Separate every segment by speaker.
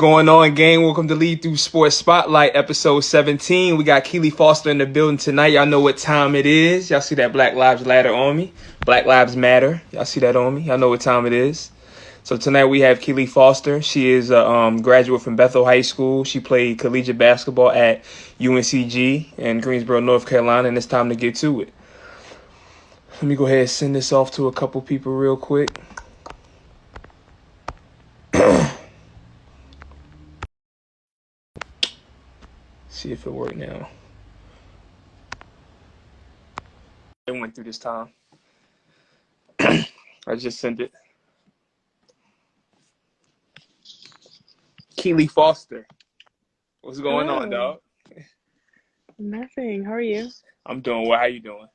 Speaker 1: Going on, gang? Welcome to Lead Through Sports Spotlight, episode 17. We got Keli Foster in the building tonight. Y'all know what time it is. Y'all see that Black Lives Matter on me? Black Lives Matter. Y'all see that on me? Y'all know what time it is. So tonight we have Keli Foster. She is a graduate from Bethel High School. She played collegiate basketball at UNCG in Greensboro, North Carolina, and it's time to get to it. Let me go ahead and send this off to a couple people real quick. See if it worked now. It went through this time. I just sent it. Keli Foster. What's going on, dog?
Speaker 2: Nothing. How are you?
Speaker 1: I'm doing well. How you doing?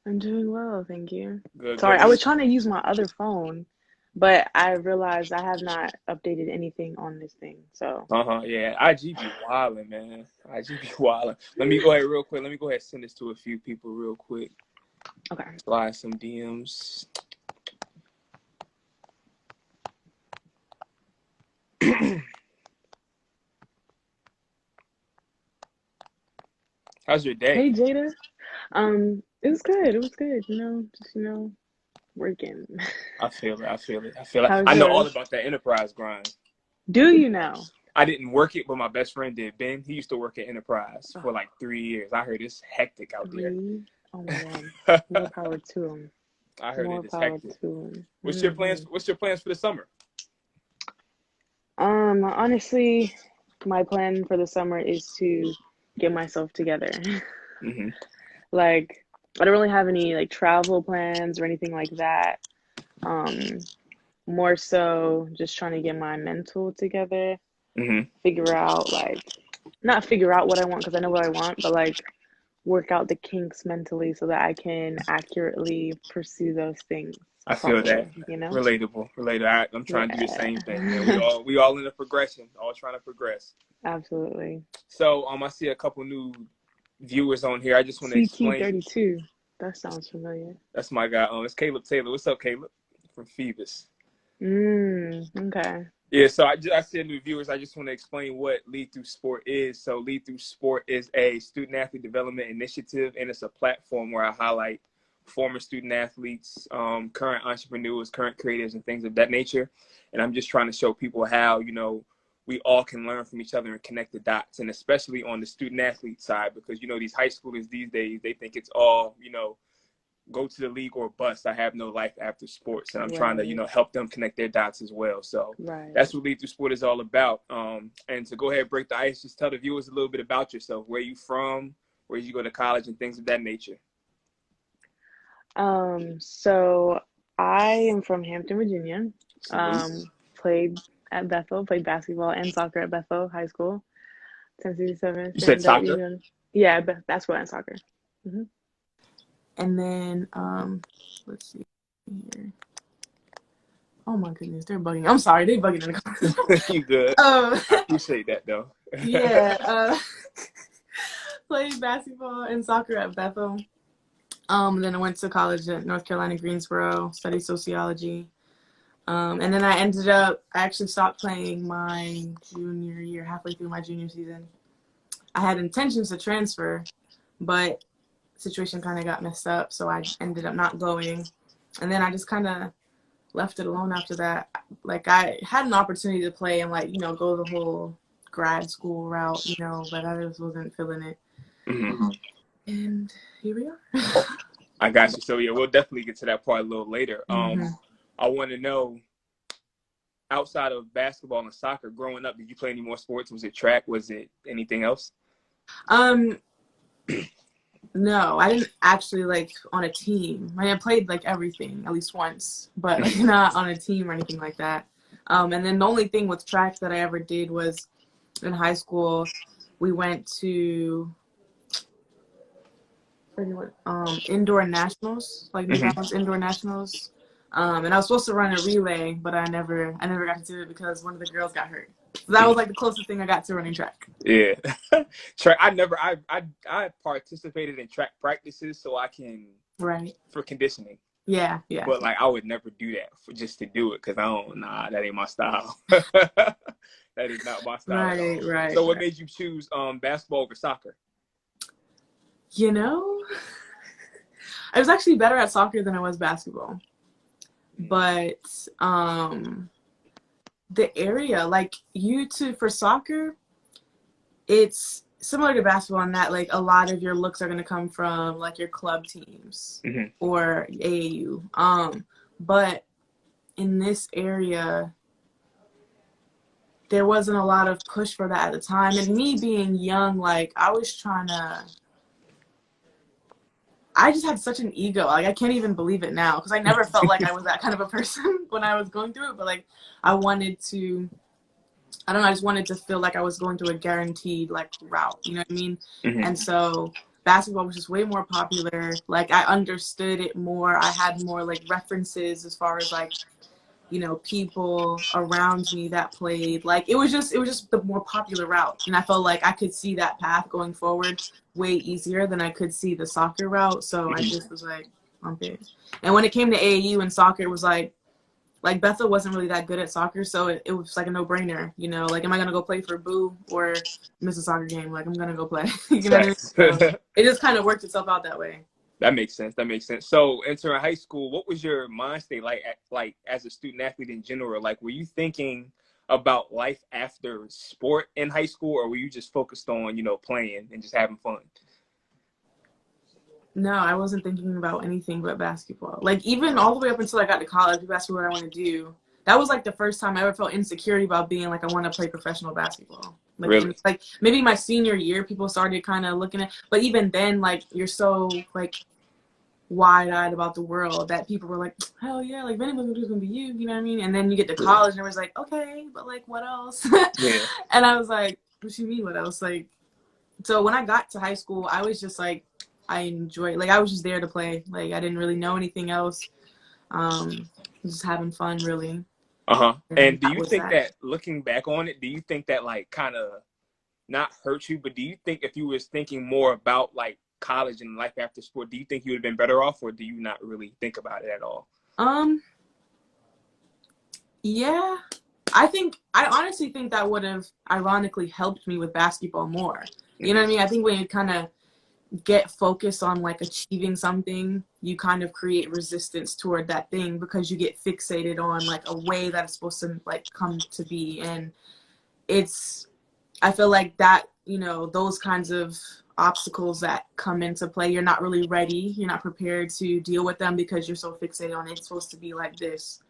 Speaker 2: I'm doing well, thank you.
Speaker 1: Good.
Speaker 2: Sorry,
Speaker 1: good.
Speaker 2: I was trying to use my other phone, but I realized I have not updated anything on this thing. So.
Speaker 1: Yeah. IG be wilding, man. IG be wilding. Let me go ahead real quick. Let me go ahead and send this to a few people real quick.
Speaker 2: Okay.
Speaker 1: Slide some DMs. How's your day?
Speaker 2: Hey, Jada. It was good. It was good. Just working.
Speaker 1: I feel it.
Speaker 2: How's
Speaker 1: I know all
Speaker 2: yours?
Speaker 1: about that enterprise grind.
Speaker 2: Do you know?
Speaker 1: I didn't work it, but my best friend did. Ben, he used to work at Enterprise for like 3 years. I heard it's hectic out there.
Speaker 2: 3? Oh my God. More power to him.
Speaker 1: I heard
Speaker 2: More
Speaker 1: it is
Speaker 2: power
Speaker 1: hectic.
Speaker 2: to him.
Speaker 1: What's your plans? What's your plans for the summer?
Speaker 2: Honestly, my plan for the summer is to get myself together.
Speaker 1: Mm-hmm.
Speaker 2: Like, I don't really have any like travel plans or anything like that. More so just trying to get my mental together,
Speaker 1: Mm-hmm.
Speaker 2: figure out not figure out what I want because I know what I want, but like work out the kinks mentally so that I can accurately pursue those things
Speaker 1: I feel that.
Speaker 2: properly, you know?
Speaker 1: Relatable. I'm trying to do the same thing, man.
Speaker 2: Yeah.
Speaker 1: We all in a progression, all trying to progress.
Speaker 2: Absolutely.
Speaker 1: So I see a couple new viewers on here. I just want to explain.
Speaker 2: CT32. That sounds familiar.
Speaker 1: That's my guy. It's Caleb Taylor. What's up, Caleb? From Phoebus.
Speaker 2: Okay.
Speaker 1: Yeah, so I said new viewers, I just want to explain what Lead Through Sport is. So Lead Through Sport is a student-athlete development initiative, and it's a platform where I highlight former student-athletes, current entrepreneurs, current creators, and things of that nature. And I'm just trying to show people how, we all can learn from each other and connect the dots, and especially on the student-athlete side, because, these high schoolers these days, they think it's all, go to the league or bust. I have no life after sports, and I'm trying to, help them connect their dots as well. So that's what Lead Through Sport is all about. And to go ahead and break the ice, just tell the viewers a little bit about yourself. Where you from? Where did you go to college, and things of that nature?
Speaker 2: So I am from Hampton, Virginia. Played at Bethel, played basketball and soccer at Bethel High School. 1067.
Speaker 1: You said soccer?
Speaker 2: Yeah, basketball and soccer. Mm-hmm. And then, let's see here. Oh my goodness, they're bugging. I'm sorry, they're bugging in the comments.
Speaker 1: You good. I appreciate that, though.
Speaker 2: Yeah. Played basketball and soccer at Bethel. Then I went to college at North Carolina Greensboro, studied sociology. And then I actually stopped playing my junior year, halfway through my junior season. I had intentions to transfer, but situation kind of got messed up, so I ended up not going. And then I just kind of left it alone after that. Like, I had an opportunity to play and go the whole grad school route, but I just wasn't feeling it.
Speaker 1: Mm-hmm.
Speaker 2: And here we are.
Speaker 1: I got you. So yeah, we'll definitely get to that part a little later.
Speaker 2: Mm-hmm.
Speaker 1: I want to know, outside of basketball and soccer, growing up, did you play any more sports? Was it track? Was it anything else?
Speaker 2: No, I didn't actually on a team. I played everything at least once, but not on a team or anything like that. And then the only thing with track that I ever did was in high school. We went to indoor nationals, New Balance indoor nationals. And I was supposed to run a relay, but I never got to do it because one of the girls got hurt. So that was the closest thing I got to running track.
Speaker 1: Yeah. Track. I participated in track practices so I can for conditioning.
Speaker 2: Yeah.
Speaker 1: But I would never do that just to do it because that ain't my style. That is not my style at
Speaker 2: Right,
Speaker 1: all.
Speaker 2: right,
Speaker 1: So what
Speaker 2: right.
Speaker 1: made you choose basketball over soccer?
Speaker 2: You know, I was actually better at soccer than I was basketball. But the area, like for soccer, it's similar to basketball in that like a lot of your looks are going to come from like your club teams
Speaker 1: Mm-hmm.
Speaker 2: or AAU. But in this area, there wasn't a lot of push for that at the time. And me being young, like I just had such an ego. Like I can't even believe it now because I never felt like I was that kind of a person when I was going through it. But like I wanted to, I don't know, I just wanted to feel like I was going through a guaranteed like route. You know what I mean?
Speaker 1: Mm-hmm.
Speaker 2: And so basketball was just way more popular. Like I understood it more. I had more like references as far as like, you know, people around me that played. Like it was just the more popular route. And I felt like I could see that path going forward way easier than I could see the soccer route. So I just was like, okay. And when it came to AAU and soccer, it was like Bethel wasn't really that good at soccer, so it was like a no-brainer, you know. Like, am I gonna go play for Boo or miss a soccer game? Like, I'm gonna go play. You know what I mean?
Speaker 1: Facts.
Speaker 2: So it just kind of worked itself out that way.
Speaker 1: That makes sense. That makes sense. So entering high school, what was your mind state like as a student athlete in general? Like, were you thinking about life after sport in high school, or were you just focused on, playing and just having fun?
Speaker 2: No, I wasn't thinking about anything but basketball. Like, even all the way up until I got to college, that's what I want to do. That was like the first time I ever felt insecurity about being like I want to play professional basketball. Like in
Speaker 1: Really?
Speaker 2: like maybe my senior year, people started kind of looking at. But even then, like you're so like wide-eyed about the world that people were like, hell yeah, like if anybody's gonna be you, you know what I mean? And then you get to
Speaker 1: Yeah.
Speaker 2: college and everyone's like, okay, but like what else?
Speaker 1: Yeah.
Speaker 2: And I was like, what you mean what else? Like, so when I got to high school, I was just like, I enjoyed, like I was just there to play. Like I didn't really know anything else. Just having fun really.
Speaker 1: Uh-huh.
Speaker 2: And
Speaker 1: And do
Speaker 2: that
Speaker 1: you
Speaker 2: was
Speaker 1: think
Speaker 2: that.
Speaker 1: that looking back on it, do you think that like kind of not hurt you, but do you think if you was thinking more about like college and life after sport, do you think you would have been better off, or do you not really think about it at all?
Speaker 2: Um, yeah. I honestly think that would have ironically helped me with basketball more. You know what I
Speaker 1: Mm-hmm.
Speaker 2: mean? I think when you kind of get focused on like achieving something, you kind of create resistance toward that thing because you get fixated on like a way that it's supposed to like come to be. And it's, I feel like that, you know, those kinds of obstacles that come into play, you're not really ready. You're not prepared to deal with them because you're so fixated on it's supposed to be like this,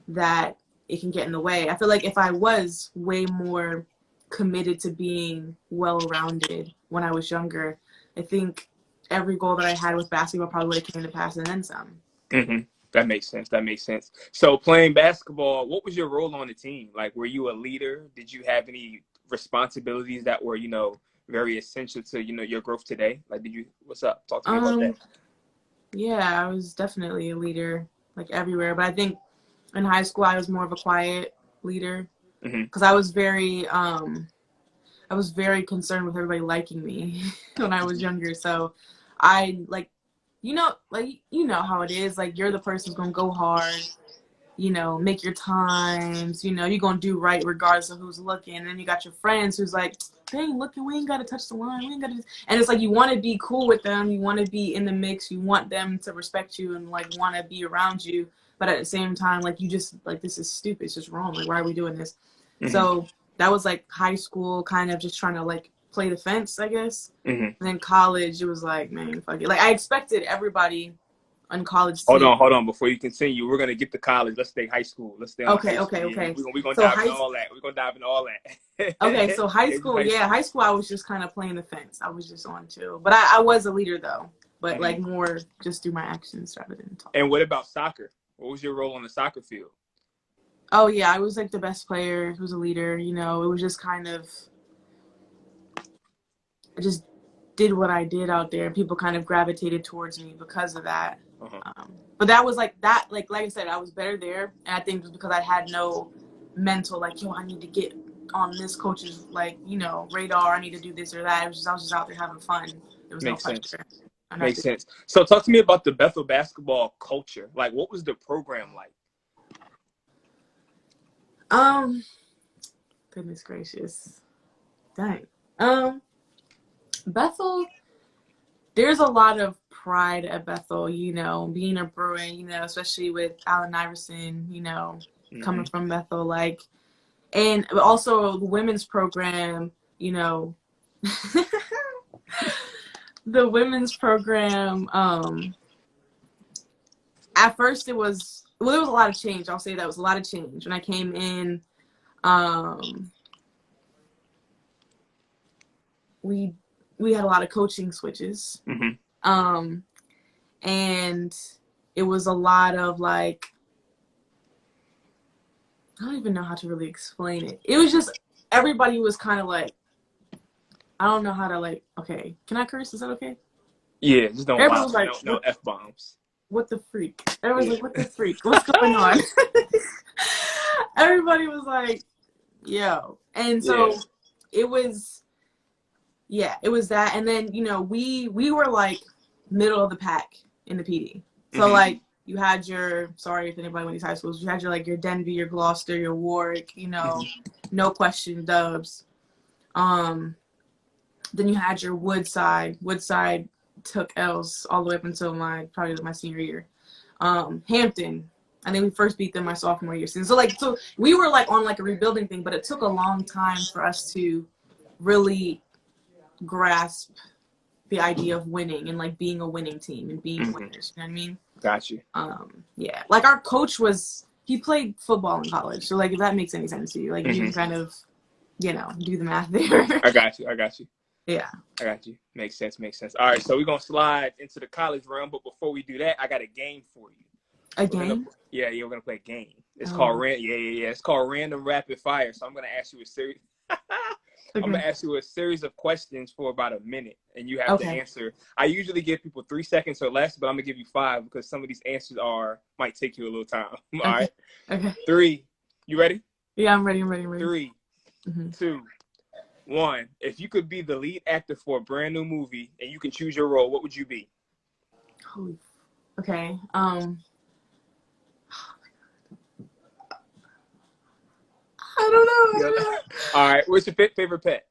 Speaker 2: that it can get in the way. I feel like if I was way more committed to being well-rounded when I was younger, I think every goal that I had with basketball probably would have came to pass and then some.
Speaker 1: Mm-hmm. That makes sense. That makes sense. So playing basketball, what was your role on the team? Like, were you a leader? Did you have any responsibilities that were, very essential to, your growth today? Like, what's up? Talk to me about that.
Speaker 2: Um, yeah, I was definitely a leader, like everywhere. But I think in high school I was more of a quiet leader
Speaker 1: Mm-hmm.
Speaker 2: because I was very concerned with everybody liking me when I was younger. So I you know how it is. Like you're the person who's gonna go hard, you know, make your times, you know, you're gonna do right regardless of who's looking. And then you got your friends who's like, they ain't looking, we ain't gotta touch the line, we ain't gotta, and it's like you wanna be cool with them, you wanna be in the mix, you want them to respect you and like wanna be around you, but at the same time, like you just like this is stupid, it's just wrong. Like why are we doing this?
Speaker 1: Mm-hmm.
Speaker 2: So that was like high school, kind of just trying to like play the fence, I guess.
Speaker 1: Mm-hmm.
Speaker 2: And then college, it was like, man, fuck it. Like I expected everybody on college
Speaker 1: Hold
Speaker 2: team.
Speaker 1: on, hold on. Before you continue, we're gonna get to college. Let's stay high school. Let's stay on the high
Speaker 2: Okay,
Speaker 1: school.
Speaker 2: okay,
Speaker 1: Yeah,
Speaker 2: okay.
Speaker 1: we're gonna
Speaker 2: So
Speaker 1: dive into all that. We're gonna dive into all that.
Speaker 2: okay, so high
Speaker 1: Yeah, just
Speaker 2: school,
Speaker 1: high
Speaker 2: yeah,
Speaker 1: school.
Speaker 2: high school I was just kind of playing the fence. I was just on chill. But I was a leader though. But like
Speaker 1: Mm-hmm.
Speaker 2: more just through my actions rather than talk.
Speaker 1: And what about soccer? What was your role on the soccer field?
Speaker 2: Oh yeah, I was like the best player, who was a leader, you know, it was just kind of I just did what I did out there and people kind of gravitated towards me because of that.
Speaker 1: Uh-huh.
Speaker 2: But that was like that, like I said, I was better there. And I think it was because I had no mental like, yo, I need to get on this coach's like, you know, radar. I need to do this or that. I was just out there having fun. There was no
Speaker 1: Makes sense.
Speaker 2: pressure. And I
Speaker 1: Makes
Speaker 2: think,
Speaker 1: sense. So talk to me about the Bethel basketball culture. Like, what was the program like?
Speaker 2: um, Goodness gracious. Dang. Bethel, there's a lot of pride at Bethel, you know, being a Bruin, you know, especially with Allen Iverson, you know, coming from Bethel, like, and also the women's program, you know, the women's program, at first there was a lot of change. I'll say that was a lot of change. When I came in, we had a lot of coaching switches. And it was a lot of like, I don't even know how to really explain it. It was just, everybody was kind of like, I don't know how to like, okay, can I curse? Is that okay?
Speaker 1: Yeah, just don't
Speaker 2: Everybody
Speaker 1: lie.
Speaker 2: was like,
Speaker 1: No F-bombs.
Speaker 2: What the freak? Everyone's like, what the freak? What's going on? Everybody was like, yo. And so it was that. And then, you know, we were like middle of the pack in the PD. So like you had your, sorry if anybody went to these high schools, you had your like your Denver, your Gloucester, your Warwick, you know, no question dubs. Then you had your Woodside. Woodside took L's all the way up until probably my senior year. Hampton, I think we first beat them my sophomore year. So we were like on like a rebuilding thing, but it took a long time for us to really grasp the idea of winning and like being a winning team and being winners. You know what I mean?
Speaker 1: Got you.
Speaker 2: Yeah. Like our coach he played football in college. So like if that makes any sense to you, like you can kind of, you know, do the math there.
Speaker 1: I got you.
Speaker 2: Yeah.
Speaker 1: I got you. Makes sense. All right, so we're going to slide into the college realm, but before we do that, I got a game for you.
Speaker 2: A game?
Speaker 1: We're going to play a game. It's called It's called Random Rapid Fire. So I'm going to ask you a series. I'm going to ask you a series of questions for about a minute, and you have to answer. I usually give people 3 seconds or less, but I'm going to give you 5 because some of these answers might take you a little time. All right?
Speaker 2: Okay.
Speaker 1: 3. You ready?
Speaker 2: Yeah, I'm ready.
Speaker 1: 3, 2, 1. If you could be the lead actor for a brand new movie and you can choose your role, what would you be?
Speaker 2: Okay. I don't know.
Speaker 1: All right. What's your favorite pet?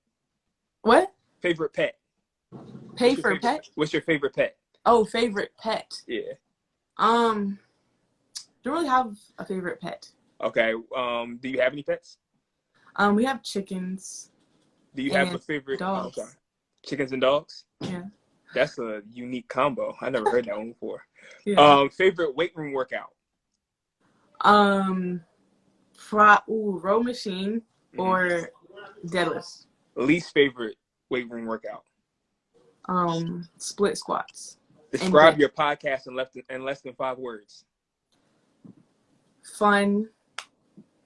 Speaker 2: What?
Speaker 1: Favorite pet.
Speaker 2: Pet?
Speaker 1: What's your favorite pet?
Speaker 2: Oh, favorite pet.
Speaker 1: Yeah.
Speaker 2: Don't really have a favorite pet.
Speaker 1: Okay. Do you have any pets?
Speaker 2: We have chickens.
Speaker 1: Do you have a favorite
Speaker 2: dogs?
Speaker 1: Oh, sorry. Chickens and dogs?
Speaker 2: Yeah.
Speaker 1: That's a unique combo. I never heard that one before.
Speaker 2: Yeah.
Speaker 1: Favorite weight room workout?
Speaker 2: Row machine or deadlifts.
Speaker 1: Least favorite weight room workout?
Speaker 2: Split squats.
Speaker 1: Describe your podcast in less than 5 words.
Speaker 2: Fun.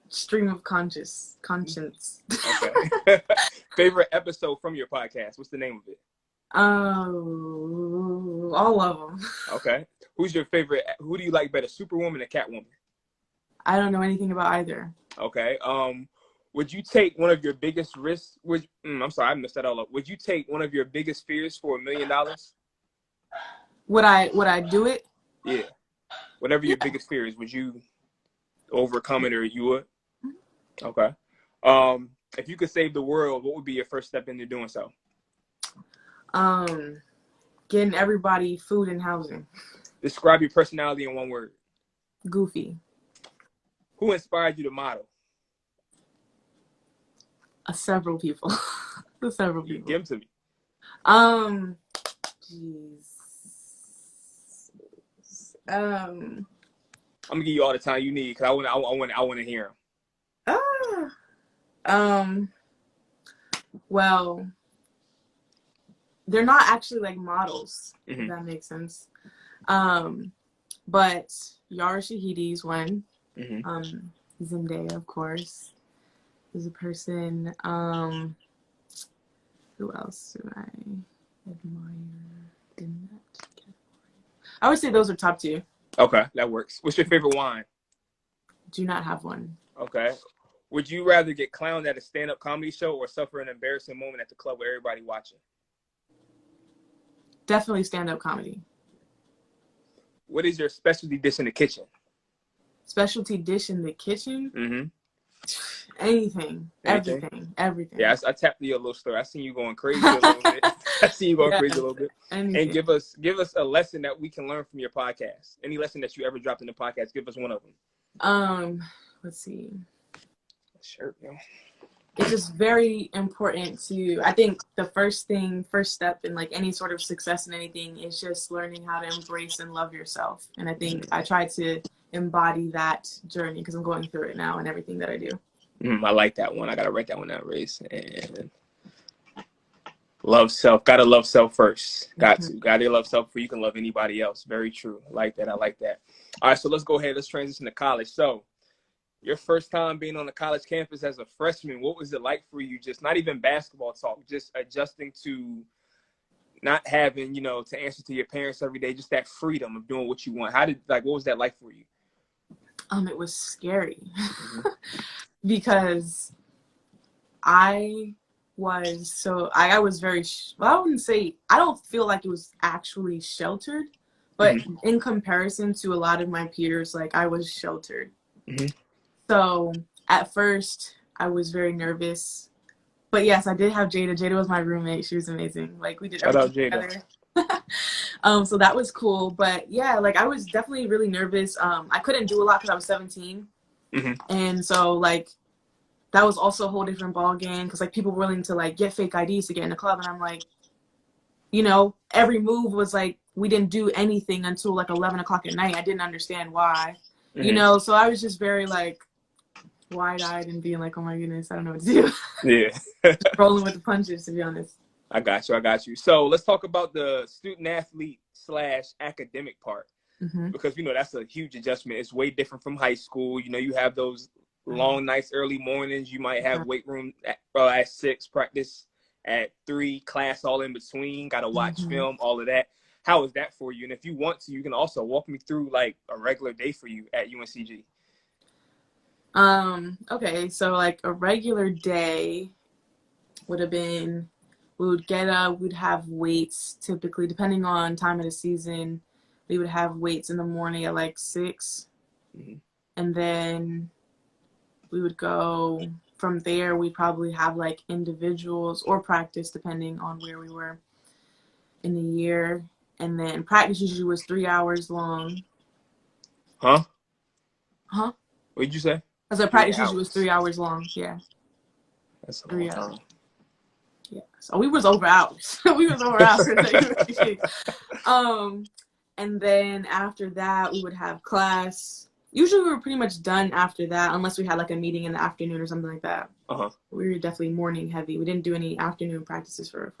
Speaker 2: Stream of conscience.
Speaker 1: Okay. Favorite episode from your podcast? What's the name of it?
Speaker 2: All of them.
Speaker 1: Okay. Who's your favorite? Who do you like better, Superwoman or Catwoman?
Speaker 2: I don't know anything about either.
Speaker 1: Okay. Would you take one of your biggest risks? I'm sorry, I messed that all up. Would you take one of your biggest fears for $1 million?
Speaker 2: Would I do it?
Speaker 1: Yeah. Whatever your biggest fear is, would you overcome it, or you would? Okay. If you could save the world, what would be your first step into doing so?
Speaker 2: Getting everybody food and housing.
Speaker 1: Describe your personality in 1 word.
Speaker 2: Goofy.
Speaker 1: Who inspired you to model?
Speaker 2: Several people. Several people.
Speaker 1: Give them to me.
Speaker 2: Jeez.
Speaker 1: I'm gonna give you all the time you need because I want to hear
Speaker 2: them. Well, they're not actually like models, if that makes sense. But Yara Shahidi's one. Zendaya, of course, is a person. Who else do I admire in that category? I would say those are top 2.
Speaker 1: Okay, that works. What's your favorite wine?
Speaker 2: Do not have one.
Speaker 1: Okay. Would you rather get clowned at a stand-up comedy show or suffer an embarrassing moment at the club with everybody watching?
Speaker 2: Definitely stand-up comedy.
Speaker 1: What is your specialty dish in the kitchen?
Speaker 2: Specialty dish in the kitchen? Anything,
Speaker 1: Anything?
Speaker 2: everything.
Speaker 1: Yeah, I tapped your little story. I seen you going crazy a little bit. I see you going
Speaker 2: Yeah,
Speaker 1: crazy a little bit. And
Speaker 2: anything.
Speaker 1: give us a lesson that we can learn from your podcast. Any lesson that you ever dropped in the podcast, give us one of them.
Speaker 2: Let's see.
Speaker 1: Sure, yo.
Speaker 2: It's just very important to, I think the first step in like any sort of success in anything is just learning how to embrace and love yourself. And I think I try to embody that journey because I'm going through it now in everything that I do.
Speaker 1: I like that one. I gotta write that one down, Race. And love self. Gotta love self first. Gotta love self before you can love anybody else. Very true. I like that. All right, so let's go ahead. Let's transition to college. So your first time being on the college campus as a freshman, what was it like for you? Just not even basketball talk, just adjusting to not having, to answer to your parents every day, just that freedom of doing what you want. What was that like for you?
Speaker 2: It was scary because I was very, I wouldn't say, I don't feel like it was actually sheltered, but in comparison to a lot of my peers, like I was sheltered. So at first I was very nervous, but yes, I did have Jada. Jada was my roommate. She was amazing. Like we did everything together. So that was cool. But yeah, like I was definitely really nervous. I couldn't do a lot because I was 17. And so like that was also a whole different ball game because like people were willing to like get fake IDs to get in the club. And I'm like, every move was like, we didn't do anything until like 11 o'clock at night. I didn't understand why, so I was just very like wide-eyed and being like, oh my goodness, I don't know what to do.
Speaker 1: Yeah.
Speaker 2: Just rolling with the punches, to be honest.
Speaker 1: I got you. So let's talk about the student athlete / academic part, because that's a huge adjustment. It's way different from high school. You have those long nights, early mornings. You might have weight room at 6, practice at 3, class all in between. Got to watch film, all of that. How is that for you? And if you want to, you can also walk me through like a regular day for you at UNCG.
Speaker 2: Okay, so like a regular day would have been, we would get up, we'd have weights typically, depending on time of the season. We would have weights in the morning at like 6. And then we would go from there. We'd probably have like individuals or practice, depending on where we were in the year. And then practice usually was 3 hours long.
Speaker 1: Huh? What did you say?
Speaker 2: Because our practice usually was 3 hours long. Yeah.
Speaker 1: That's a long time.
Speaker 2: Yeah. So we was over hours. And then after that, we would have class. Usually we were pretty much done after that, unless we had like a meeting in the afternoon or something like that. We were definitely morning heavy. We didn't do any afternoon practices for.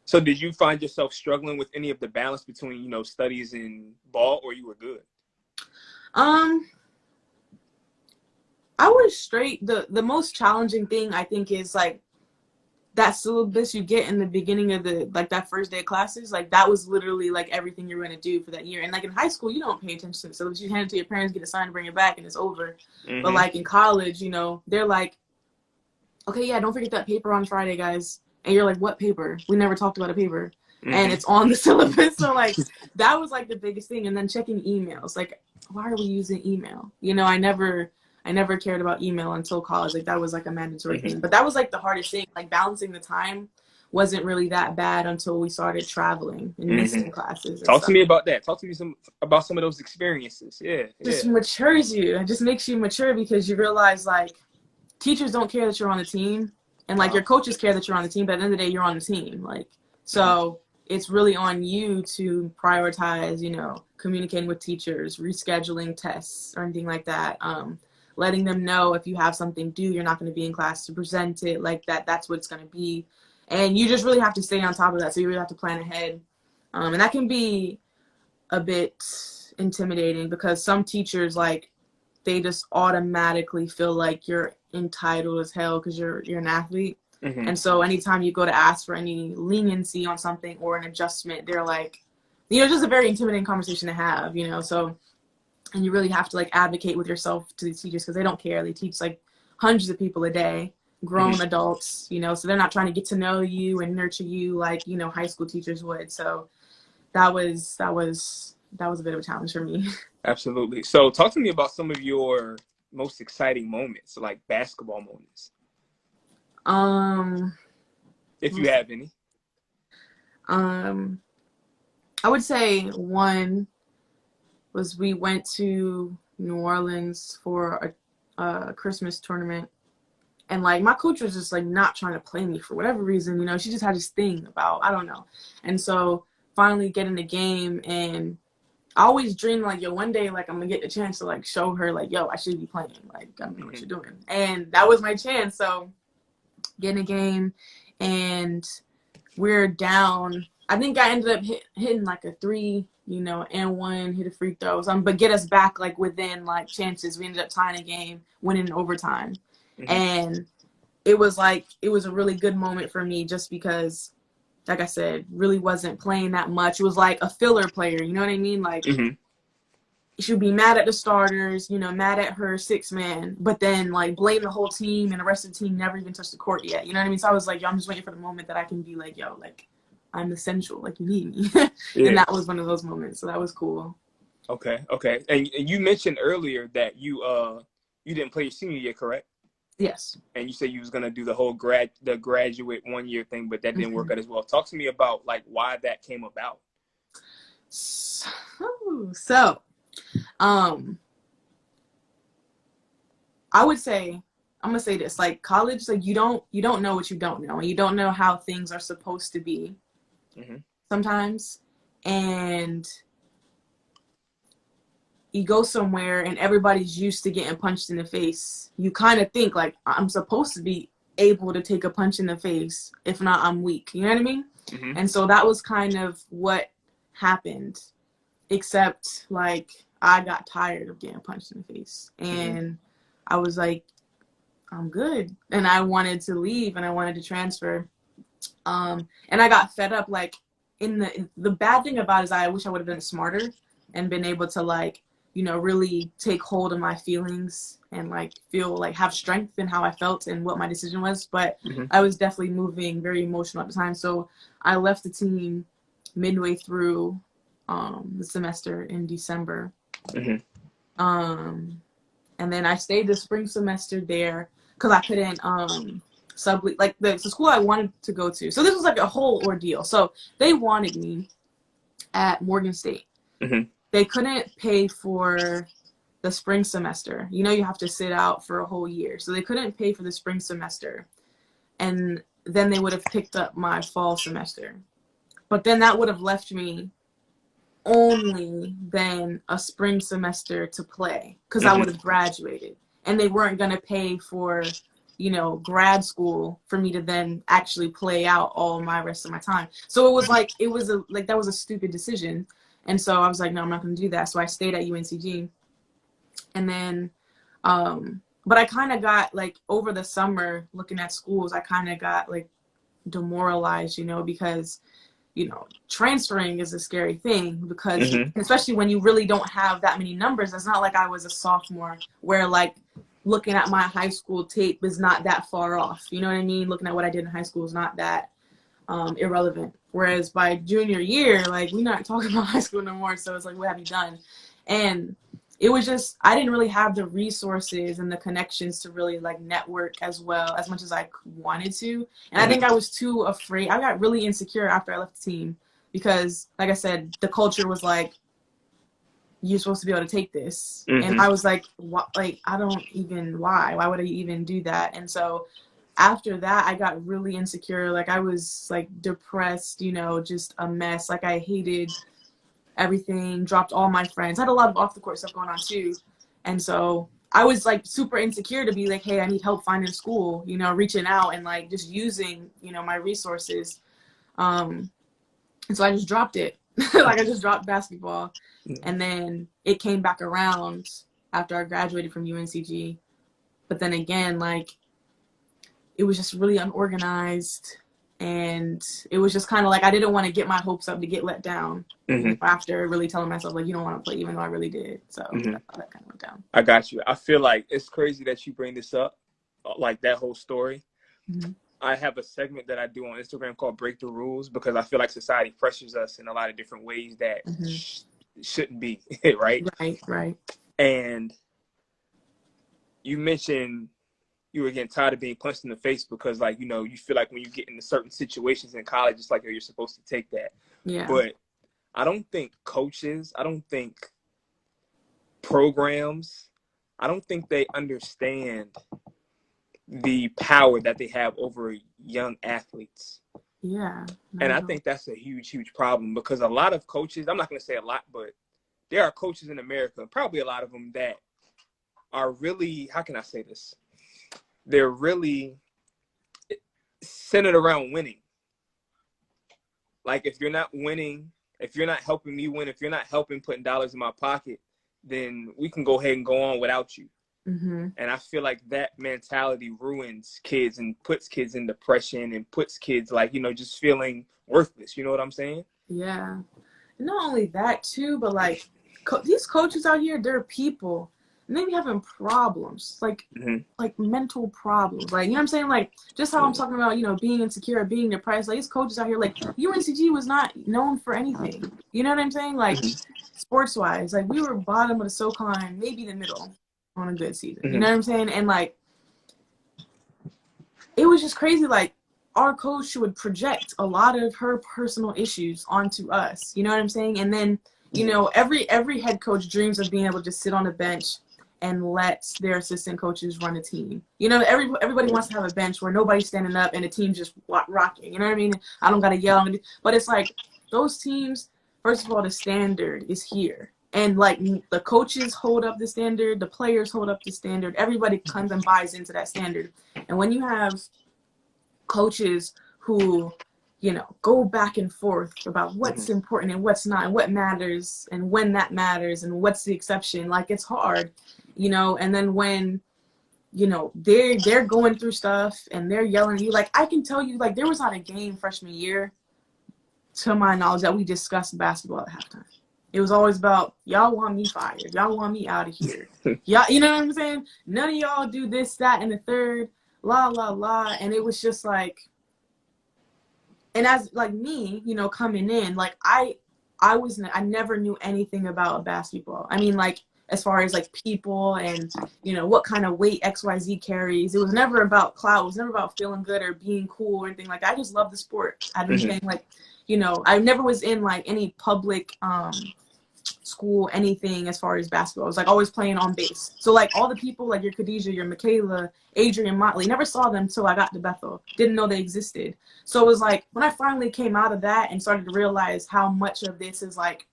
Speaker 1: So did you find yourself struggling with any of the balance between, studies and ball, or you were good?
Speaker 2: I was straight. The most challenging thing I think is like that syllabus you get in the beginning of that first day of classes. Like that was literally like everything you're going to do for that year. And like in high school, you don't pay attention to the syllabus. You hand it to your parents, get a sign, bring it back, and it's over. But like in college, they're like, okay, yeah, don't forget that paper on Friday, guys. And you're like, what paper? We never talked about a paper. And it's on the syllabus. So like that was like the biggest thing. And then checking emails. Like, why are we using email? I never cared about email until college. Like that was like a mandatory thing. But that was like the hardest thing. Like balancing the time wasn't really that bad until we started traveling and missing classes.
Speaker 1: Talk to me about that. Talk to me about some of those experiences.
Speaker 2: Just matures you. It just makes you mature because you realize like teachers don't care that you're on the team, and like your coaches care that you're on the team. But at the end of the day, you're on the team. Like so, it's really on you to prioritize. Communicating with teachers, rescheduling tests or anything like that. Letting them know if you have something due, you're not going to be in class to present it like that. That's what it's going to be. And you just really have to stay on top of that. So you really have to plan ahead. And that can be a bit intimidating because some teachers, like, they just automatically feel like you're entitled as hell because you're an athlete. And so anytime you go to ask for any leniency on something or an adjustment, they're like, just a very intimidating conversation to have, so. And you really have to like advocate with yourself to these teachers because they don't care. They teach like hundreds of people a day, grown adults, so they're not trying to get to know you and nurture you like, high school teachers would. So that was a bit of a challenge for me.
Speaker 1: Absolutely. So talk to me about some of your most exciting moments, like basketball moments, if you have any?
Speaker 2: I would say one was we went to New Orleans for a Christmas tournament. And, like, my coach was just, like, not trying to play me for whatever reason. You know, she just had this thing about, I don't know. And so finally getting the game, and I always dream, like, yo, one day, like, I'm going to get the chance to, like, show her, like, yo, I should be playing. Like, I don't know what you're doing. And that was my chance. So getting a game, and we're down. I think I ended up hitting, like, a 3, you know, and 1, hit a free throw. But get us back, like, within, like, chances. We ended up tying a game, winning in overtime. And it was a really good moment for me just because, like I said, really wasn't playing that much. It was like a filler player, you know what I mean? Like, she would be mad at the starters, you know, mad at her 6-man, but then, like, blame the whole team, and the rest of the team never even touched the court yet. You know what I mean? So I was like, yo, I'm just waiting for the moment that I can be like, yo, like, I'm essential. Like, you need me. And that was one of those moments. So that was cool.
Speaker 1: Okay. And you mentioned earlier that you didn't play your senior year, correct?
Speaker 2: Yes.
Speaker 1: And you said you was gonna do the whole graduate 1 year thing, but that didn't work out as well. Talk to me about, like, why that came about.
Speaker 2: So, I would say, I'm gonna say this, like, college, like, you don't know what you don't know, and you don't know how things are supposed to be sometimes, and you go somewhere and everybody's used to getting punched in the face. You kind of think, like, I'm supposed to be able to take a punch in the face. If not, I'm weak. You know what I mean? And so that was kind of what happened, except, like, I got tired of getting punched in the face. And I was like, I'm good. And I wanted to leave, and I wanted to transfer. And I got fed up. Like, the bad thing about it is I wish I would have been smarter and been able to, like, you know, really take hold of my feelings and, like, feel, like, have strength in how I felt and what my decision was. But I was definitely moving very emotional at the time. So I left the team midway through the semester in December. And then I stayed the spring semester there because I couldn't like, the school I wanted to go to. So this was like a whole ordeal. So they wanted me at Morgan State. They couldn't pay for the spring semester. You know, you have to sit out for a whole year. So they couldn't pay for the spring semester. And then they would have picked up my fall semester. But then that would have left me only then a spring semester to play because I would have graduated. And they weren't going to pay for, you know, grad school for me to then actually play out all my rest of my time. So it was like, that was a stupid decision. And so I was like, no, I'm not going to do that. So I stayed at UNCG. And then, but I kind of got, like, over the summer looking at schools, I kind of got, like, demoralized, you know, because, you know, transferring is a scary thing because especially when you really don't have that many numbers. It's not like I was a sophomore where, like, looking at my high school tape is not that far off. You know what I mean? Looking at what I did in high school is not that irrelevant. Whereas by junior year, like, we're not talking about high school no more. So it's like, what have you done? And it was just, I didn't really have the resources and the connections to really, like, network as much as I wanted to. And I think I was too afraid. I got really insecure after I left the team because, like I said, the culture was like, you're supposed to be able to take this. And I was like, what? Like, I don't even, why would I even do that? And so after that, I got really insecure. Like, I was, like, depressed, you know, just a mess. Like, I hated everything, dropped all my friends. I had a lot of off the court stuff going on too. And so I was, like, super insecure to be like, hey, I need help finding school, you know, reaching out and, like, just using, you know, my resources. And so I just dropped it. Like, I just dropped basketball. And then it came back around after I graduated from UNCG. But then again, like, it was just really unorganized. And it was just kind of like I didn't want to get my hopes up to get let down after really telling myself, like, you don't want to play, even though I really did. So that's how that kind of went down.
Speaker 1: I got you. I feel like it's crazy that you bring this up, like, that whole story. I have a segment that I do on Instagram called Break the Rules because I feel like society pressures us in a lot of different ways that shouldn't be, right?
Speaker 2: Right.
Speaker 1: And you mentioned you were getting tired of being punched in the face because, like, you know, you feel like when you get into certain situations in college, it's like, oh, you're supposed to take that.
Speaker 2: Yeah.
Speaker 1: But I don't think coaches, I don't think programs, I don't think they understand the power that they have over young athletes.
Speaker 2: Yeah.
Speaker 1: And I think that's a huge, huge problem because a lot of coaches, I'm not going to say a lot, but there are coaches in America, probably a lot of them that are really, how can I say this? They're really centered around winning. Like, if you're not winning, if you're not helping me win, if you're not helping putting dollars in my pocket, then we can go ahead and go on without you.
Speaker 2: Mm-hmm.
Speaker 1: And I feel like that mentality ruins kids and puts kids in depression and puts kids, like, you know, just feeling worthless. You know what I'm saying?
Speaker 2: Yeah. Not only that too, but like these coaches out here, they're people, and they be having problems, like mental problems. Like, you know what I'm saying? Like, just how I'm talking about, you know, being insecure, being depressed. Like, these coaches out here, like, UNCG was not known for anything. You know what I'm saying? Like, sports wise, like, we were bottom of the SoCon, maybe the middle on a good season. You know what I'm saying? And like, it was just crazy. Like, our coach would project a lot of her personal issues onto us. You know what I'm saying? And then, you know, every head coach dreams of being able to just sit on the bench and let their assistant coaches run a team. You know, everybody wants to have a bench where nobody's standing up and the team's just rocking. You know what I mean? I don't got to yell. But it's like, those teams, first of all, the standard is here. And like, the coaches hold up the standard, the players hold up the standard. Everybody comes and buys into that standard. And when you have coaches who, you know, go back and forth about what's important and what's not, and what matters and when that matters and what's the exception, like, it's hard, you know. And then when, you know, they're going through stuff and they're yelling at you, like, I can tell you, like, there was not a game freshman year, to my knowledge, that we discussed basketball at halftime. It was always about, y'all want me fired, y'all want me out of here, y'all, you know what I'm saying? None of y'all do this, that, and the third, la la la. And it was just like, and as like me, you know, coming in, like, I never knew anything about basketball. I mean, like, as far as like people and, you know, what kind of weight XYZ carries. It was never about clout. It was never about feeling good or being cool or anything like that. I just love the sport. I've been saying, like, you know, I never was in like any public school, anything as far as basketball. I was like always playing on base. So like all the people, like your Khadijah, your Michaela, Adrian, Motley, never saw them till I got to Bethel. Didn't know they existed. So it was like, when I finally came out of that and started to realize how much of this is like,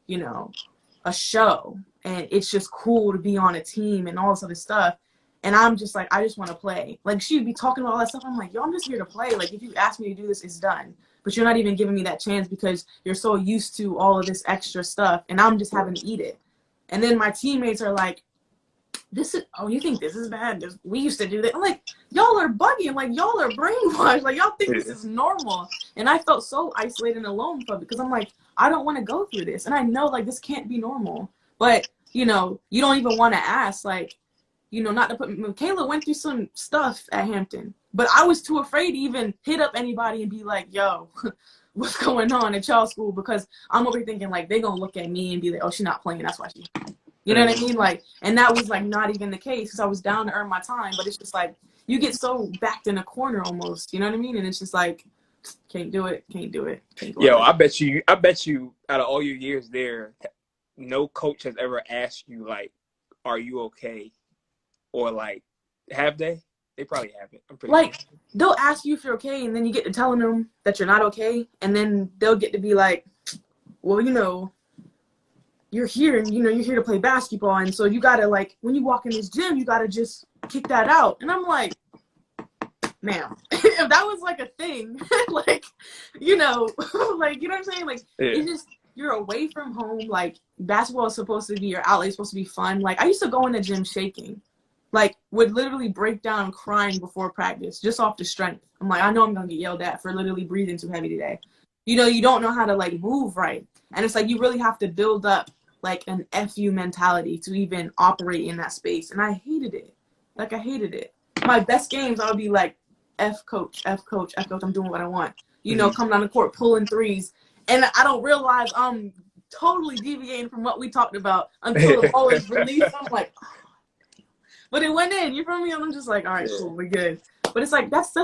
Speaker 2: you know, a show, and it's just cool to be on a team and all this other stuff. And I'm just like, I just want to play. Like, she'd be talking about all that stuff. I'm like, yo, I'm just here to play. Like, if you ask me to do this, it's done. But you're not even giving me that chance because you're so used to all of this extra stuff, and I'm just having to eat it. And then my teammates are like, this is, oh, you think this is bad? We used to do that. I'm like, y'all are bugging. Like, y'all are brainwashed. Like, y'all think this is normal. And I felt so isolated and alone from it because I'm like, I don't want to go through this. And I know, like, this can't be normal. But, you know, you don't even want to ask, like, you know, not to put, Michaela went through some stuff at Hampton, but I was too afraid to even hit up anybody and be like, yo, what's going on at y'all school? Because I'm over here thinking, like, they gonna look at me and be like, oh, she's not playing, that's why she, you know what I mean? Like, and that was like not even the case because I was down to earn my time. But it's just like, you get so backed in a corner almost, you know what I mean? And it's just like, can't do it.
Speaker 1: Yo, I bet you out of all your years there, no coach has ever asked you, like, are you okay? Or like, have they? They probably haven't. I'm pretty
Speaker 2: like,
Speaker 1: sure.
Speaker 2: They'll ask you if you're okay, and then you get to telling them that you're not okay, and then they'll get to be like, well, you know, you're here, and you know, you're here to play basketball, and so you gotta, like, when you walk in this gym, you gotta just kick that out. And I'm like, ma'am, if that was like a thing, like, you know, like, you know what I'm saying? Like, it's just, you're away from home. Like, basketball is supposed to be your outlet, it's supposed to be fun. Like, I used to go in the gym shaking. Like, would literally break down crying before practice just off the strength. I'm like, I know I'm going to get yelled at for literally breathing too heavy today. You know, you don't know how to, like, move right. And it's like, you really have to build up, like, an FU mentality to even operate in that space. And I hated it. Like, I hated it. My best games, I would be like, F coach, I'm doing what I want. You know, come down the court, pulling threes. And I don't realize I'm totally deviating from what we talked about until the ball is released. I'm like, But it went in, you feel me? And I'm just like, all right,
Speaker 1: Yeah.
Speaker 2: cool, we're good. But it's like that's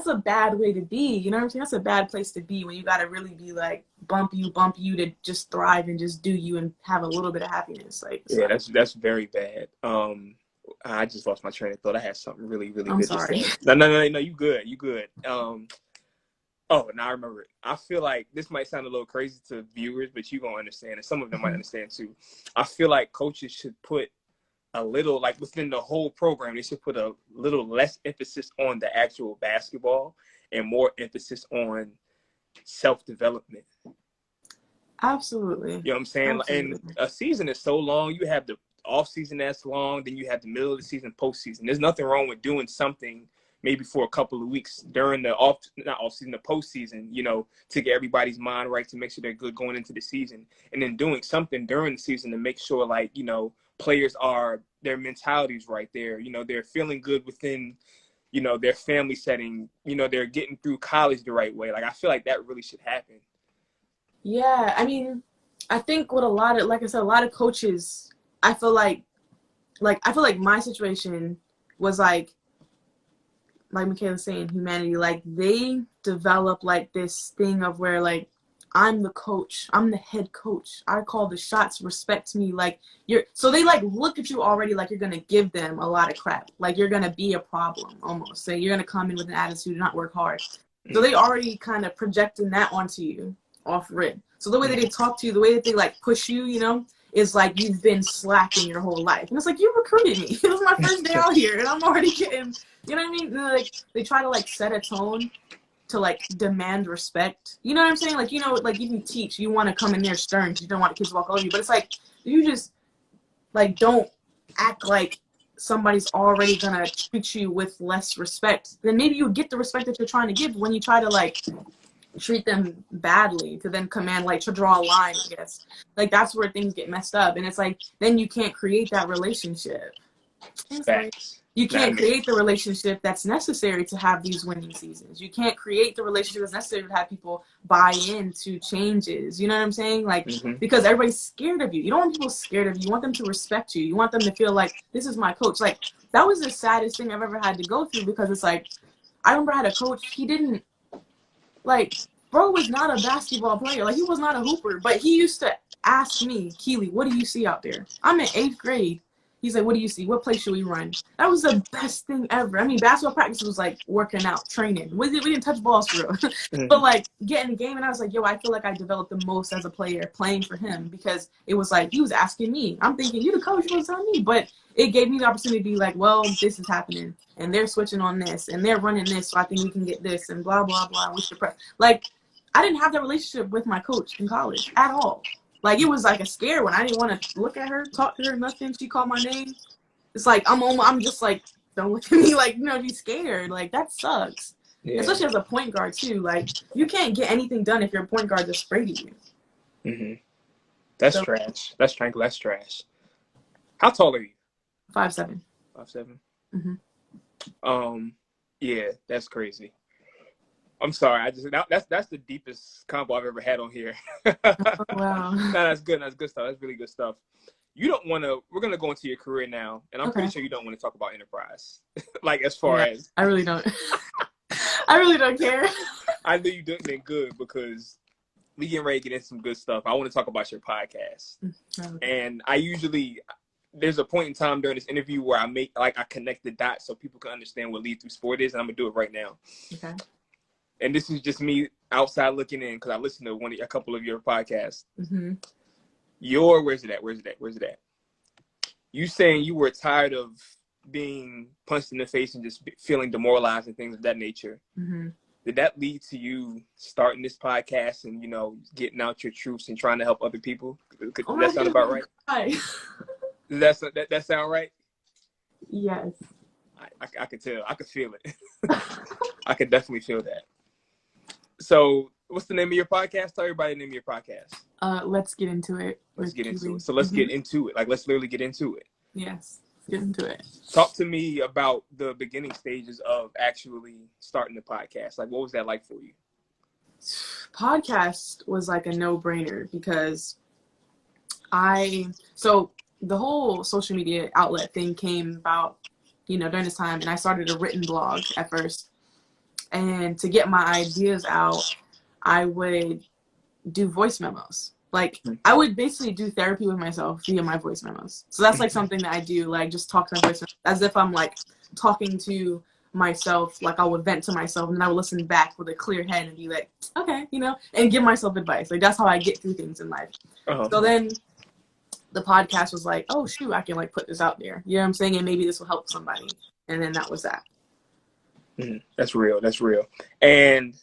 Speaker 2: a bad way to be. You know what I'm saying? That's a bad place to be when you gotta really be like bump you to just thrive and just do you and have a little bit of happiness. Like,
Speaker 1: Yeah, that's very bad. I just lost my train of thought. I had something really, really
Speaker 2: I'm
Speaker 1: good to
Speaker 2: sorry.
Speaker 1: say. No, you good. You good. Oh, now I remember it. I feel like this might sound a little crazy to viewers, but you gonna understand, and some of them might understand too. I feel like coaches should put a little, like within the whole program, they should put a little less emphasis on the actual basketball and more emphasis on self-development.
Speaker 2: Absolutely.
Speaker 1: You know what I'm saying? And
Speaker 2: Absolutely.
Speaker 1: a season is so long. You have the off season that's long, then you have the middle of the season, postseason. There's nothing wrong with doing something maybe for a couple of weeks during the not off season, the postseason, you know, to get everybody's mind right, to make sure they're good going into the season, and then doing something during the season to make sure, like, you know, players are, their mentality's right there, you know, they're feeling good within, you know, their family setting, you know, they're getting through college the right way. Like, I feel like that really should happen.
Speaker 2: Yeah, I mean, I think with a lot of, like I said, a lot of coaches, I feel like my situation was like Michaela's saying, humanity, like they develop like this thing of where like I'm the coach, I'm the head coach, I call the shots, respect me, like so they like look at you already like you're gonna give them a lot of crap, like you're gonna be a problem almost, so you're gonna come in with an attitude and not work hard. So they already kind of projecting that onto you off rip. So the way that they talk to you, the way that they like push you, you know, is like you've been slacking your whole life. And it's like, you recruited me. It was my first day out here and I'm already getting, you know what I mean? And like they try to like set a tone to like demand respect. You know what I'm saying? Like, you know, like if you teach, you want to come in there stern because you don't want the kids to walk over you. But it's like, you just like don't act like somebody's already gonna treat you with less respect. Then maybe you get the respect that you're trying to give when you try to like treat them badly to then command, like to draw a line, I guess. Like that's where things get messed up. And it's like, then you can't create that relationship. It's like,
Speaker 1: Facts.
Speaker 2: you can't create the relationship that's necessary to have these winning seasons. You can't create the relationship that's necessary to have people buy into changes. You know what I'm saying? Like, because everybody's scared of you. You don't want people scared of you. You want them to respect you. You want them to feel like, this is my coach. Like, that was the saddest thing I've ever had to go through, because it's like, I remember I had a coach, he didn't, like, bro was not a basketball player. Like, he was not a hooper. But he used to ask me, Keli, what do you see out there? I'm in 8th grade. He's like, what do you see? What place should we run? That was the best thing ever. I mean, basketball practice was like working out, training. We didn't touch balls for real. But like getting the game, and I was like, yo, I feel like I developed the most as a player playing for him, because it was like he was asking me. I'm thinking, you the coach, you was telling me. But it gave me the opportunity to be like, well, this is happening, and they're switching on this, and they're running this, so I think we can get this, and blah, blah, blah. We should press. Like, I didn't have that relationship with my coach in college at all. Like, it was like a scare when I didn't want to look at her, talk to her, nothing. She called my name. It's like, I'm just like, don't look at me, like, you know, be scared. Like, that sucks. Yeah. Especially as a point guard, too. Like, you can't get anything done if your point guard just sprayed you.
Speaker 1: That's trash. That's frankly, that's trash. How tall are you?
Speaker 2: 5'7".
Speaker 1: 5'7"? Yeah, that's crazy. I'm sorry. That's the deepest combo I've ever had on here.
Speaker 2: Oh, wow.
Speaker 1: No, that's good. That's good stuff. That's really good stuff. You don't want to. We're gonna go into your career now, and I'm pretty sure you don't want to talk about enterprise. Like, as far as
Speaker 2: I really don't. I really don't care.
Speaker 1: I know you doing it good, because we getting ready to get into some good stuff. I want to talk about your podcast, and there's a point in time during this interview where I connect the dots so people can understand what Lead Through Sport is, and I'm gonna do it right now. Okay. And this is just me outside looking in, because I listened to a couple of your podcasts. Where's it at? You saying you were tired of being punched in the face and just feeling demoralized and things of that nature. Did that lead to you starting this podcast and, you know, getting out your truths and trying to help other people? Does that sound about right? Does that sound right?
Speaker 2: Yes.
Speaker 1: I could tell. I could feel it. I could definitely feel that. So, what's the name of your podcast? Tell everybody the name of your podcast.
Speaker 2: Let's get into it.
Speaker 1: Let's get into it. So let's get into it. Like, let's literally get into it.
Speaker 2: Yes, let's get into it.
Speaker 1: Talk to me about the beginning stages of actually starting the podcast. Like, what was that like for you?
Speaker 2: Podcast was like a no-brainer, because so the whole social media outlet thing came about during this time, and I started a written blog at first. And to get my ideas out, I would do voice memos. Like, I would basically do therapy with myself via my voice memos. So that's like something that I do, like just talk to my voice memos as if I'm like talking to myself, like I would vent to myself, and then I would listen back with a clear head and be like, okay, and give myself advice. Like, that's how I get through things in life. So then the podcast was like, oh shoot, I can like put this out there. You know what I'm saying? And maybe this will help somebody. And then that was that.
Speaker 1: That's real. That's real. And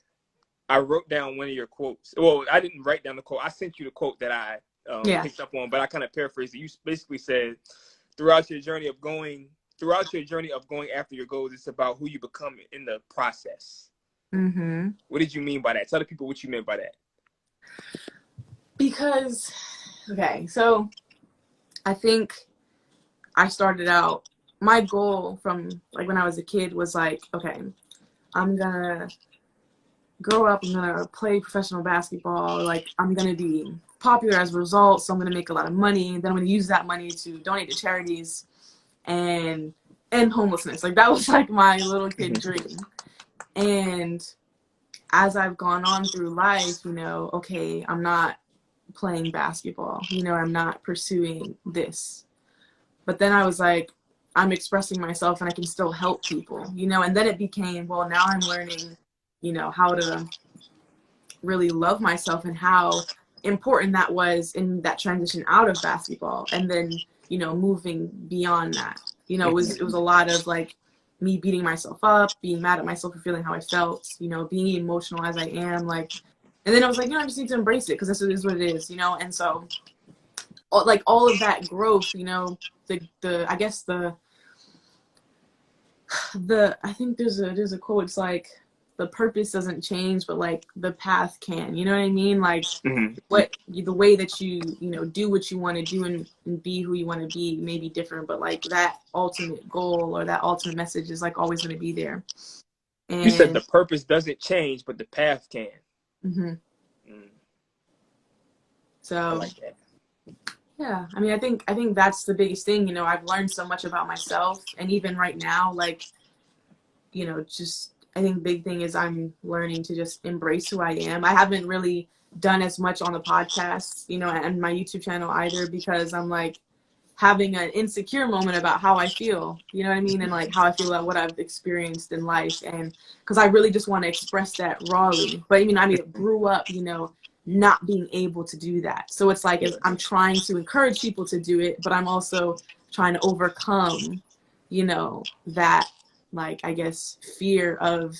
Speaker 1: I wrote down one of your quotes. Well, I didn't write down the quote. I sent you the quote that I picked up on, but I kind of paraphrased it. You basically said, throughout your journey of going after your goals, it's about who you become in the process. What did you mean by that? Tell the people what you meant by that.
Speaker 2: Because, okay, so I think I started out, my goal from like when I was a kid was like, okay, I'm gonna grow up, I'm gonna play professional basketball, like I'm gonna be popular as a result, so I'm gonna make a lot of money, then I'm gonna use that money to donate to charities and end homelessness. Like, that was like my little kid dream. And as I've gone on through life, okay, I'm not playing basketball, I'm not pursuing this. But then I was like, I'm expressing myself and I can still help people, and then it became, well, now I'm learning, how to really love myself and how important that was in that transition out of basketball. And then, moving beyond that, it was a lot of like me beating myself up, being mad at myself for feeling how I felt, being emotional as I am, like, and then I was like, I just need to embrace it because this is what it is, and so like all of that growth, I guess I think there's a quote, it's like, the purpose doesn't change, but like the path can, you know what I mean? Like the way that you do what you want to do and be who you want to be may be different, but like that ultimate goal or that ultimate message is like always going to be there. And
Speaker 1: you said the purpose doesn't change, but the path can.
Speaker 2: So
Speaker 1: I like that.
Speaker 2: Yeah, I mean, I think that's the biggest thing. I've learned so much about myself, and even right now, like, just I think big thing is I'm learning to just embrace who I am. I haven't really done as much on the podcast, and my YouTube channel either, because I'm like having an insecure moment about how I feel, you know what I mean? And like how I feel about what I've experienced in life. And because I really just want to express that rawly. But I grew up, not being able to do that. So it's like I'm trying to encourage people to do it, but I'm also trying to overcome, that, like, I guess, fear of,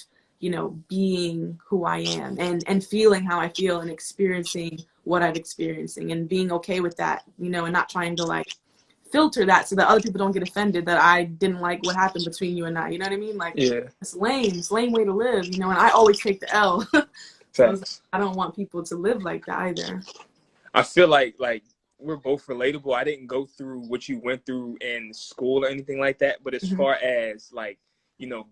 Speaker 2: being who I am and feeling how I feel and experiencing what I'm experiencing and being okay with that, and not trying to like filter that so that other people don't get offended that I didn't like what happened between you and I, you know what I mean? Like, it's lame way to live, and I always take the L. So I don't want people to live like that either.
Speaker 1: I feel like we're both relatable. I didn't go through what you went through in school or anything like that, but as far as like,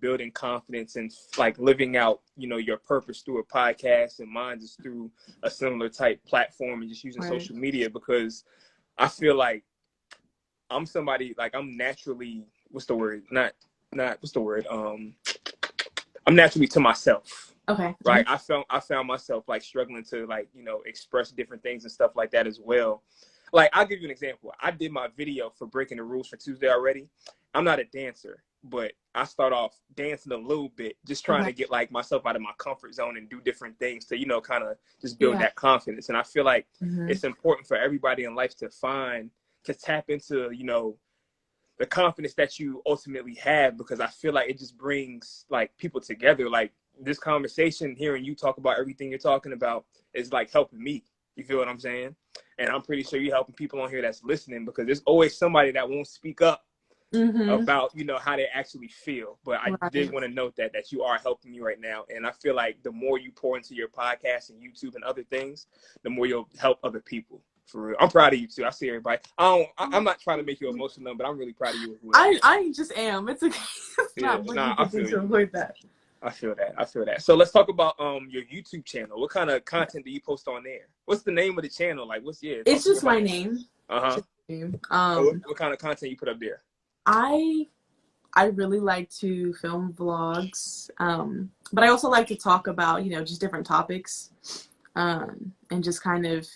Speaker 1: building confidence and like living out, your purpose through a podcast, and mine just through a similar type platform and just using social media, because I feel like I'm somebody, like, I'm naturally, I'm naturally to myself.
Speaker 2: Okay.
Speaker 1: Right. I found myself like struggling to like, express different things and stuff like that as well. Like, I'll give you an example. I did my video for Breaking the Rules for Tuesday already. I'm not a dancer, but I start off dancing a little bit, just trying to get like myself out of my comfort zone and do different things to, kind of just build that confidence. And I feel like it's important for everybody in life to tap into, the confidence that you ultimately have, because I feel like it just brings like people together. Like, this conversation, hearing you talk about everything you're talking about, is like helping me. You feel what I'm saying? And I'm pretty sure you're helping people on here that's listening, because there's always somebody that won't speak up about, how they actually feel. But I did want to note that you are helping me right now. And I feel like the more you pour into your podcast and YouTube and other things, the more you'll help other people. For real. I'm proud of you too. I see everybody. I'm not trying to make you emotional, but I'm really proud of you as well.
Speaker 2: I just am. It's okay. It's not what you can do to avoid that.
Speaker 1: I feel that. So let's talk about your YouTube channel. What kind of content do you post on there? What's the name of the channel? Like,
Speaker 2: It's just my name.
Speaker 1: What kind of content you put up there?
Speaker 2: I I really like to film vlogs, but I also like to talk about, just different topics, and just kind of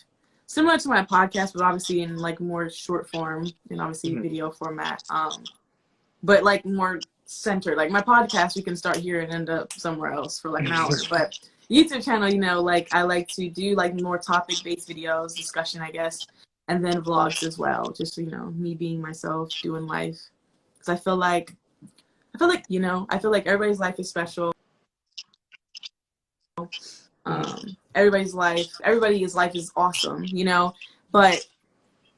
Speaker 2: similar to my podcast, but obviously in like more short form and obviously video format, but like more centered. Like my podcast, we can start here and end up somewhere else for like an hour, but YouTube channel, like I like to do like more topic-based videos, discussion, I guess, and then vlogs as well. Just, me being myself, doing life. Because I feel like everybody's life is special. Everybody's life is awesome, but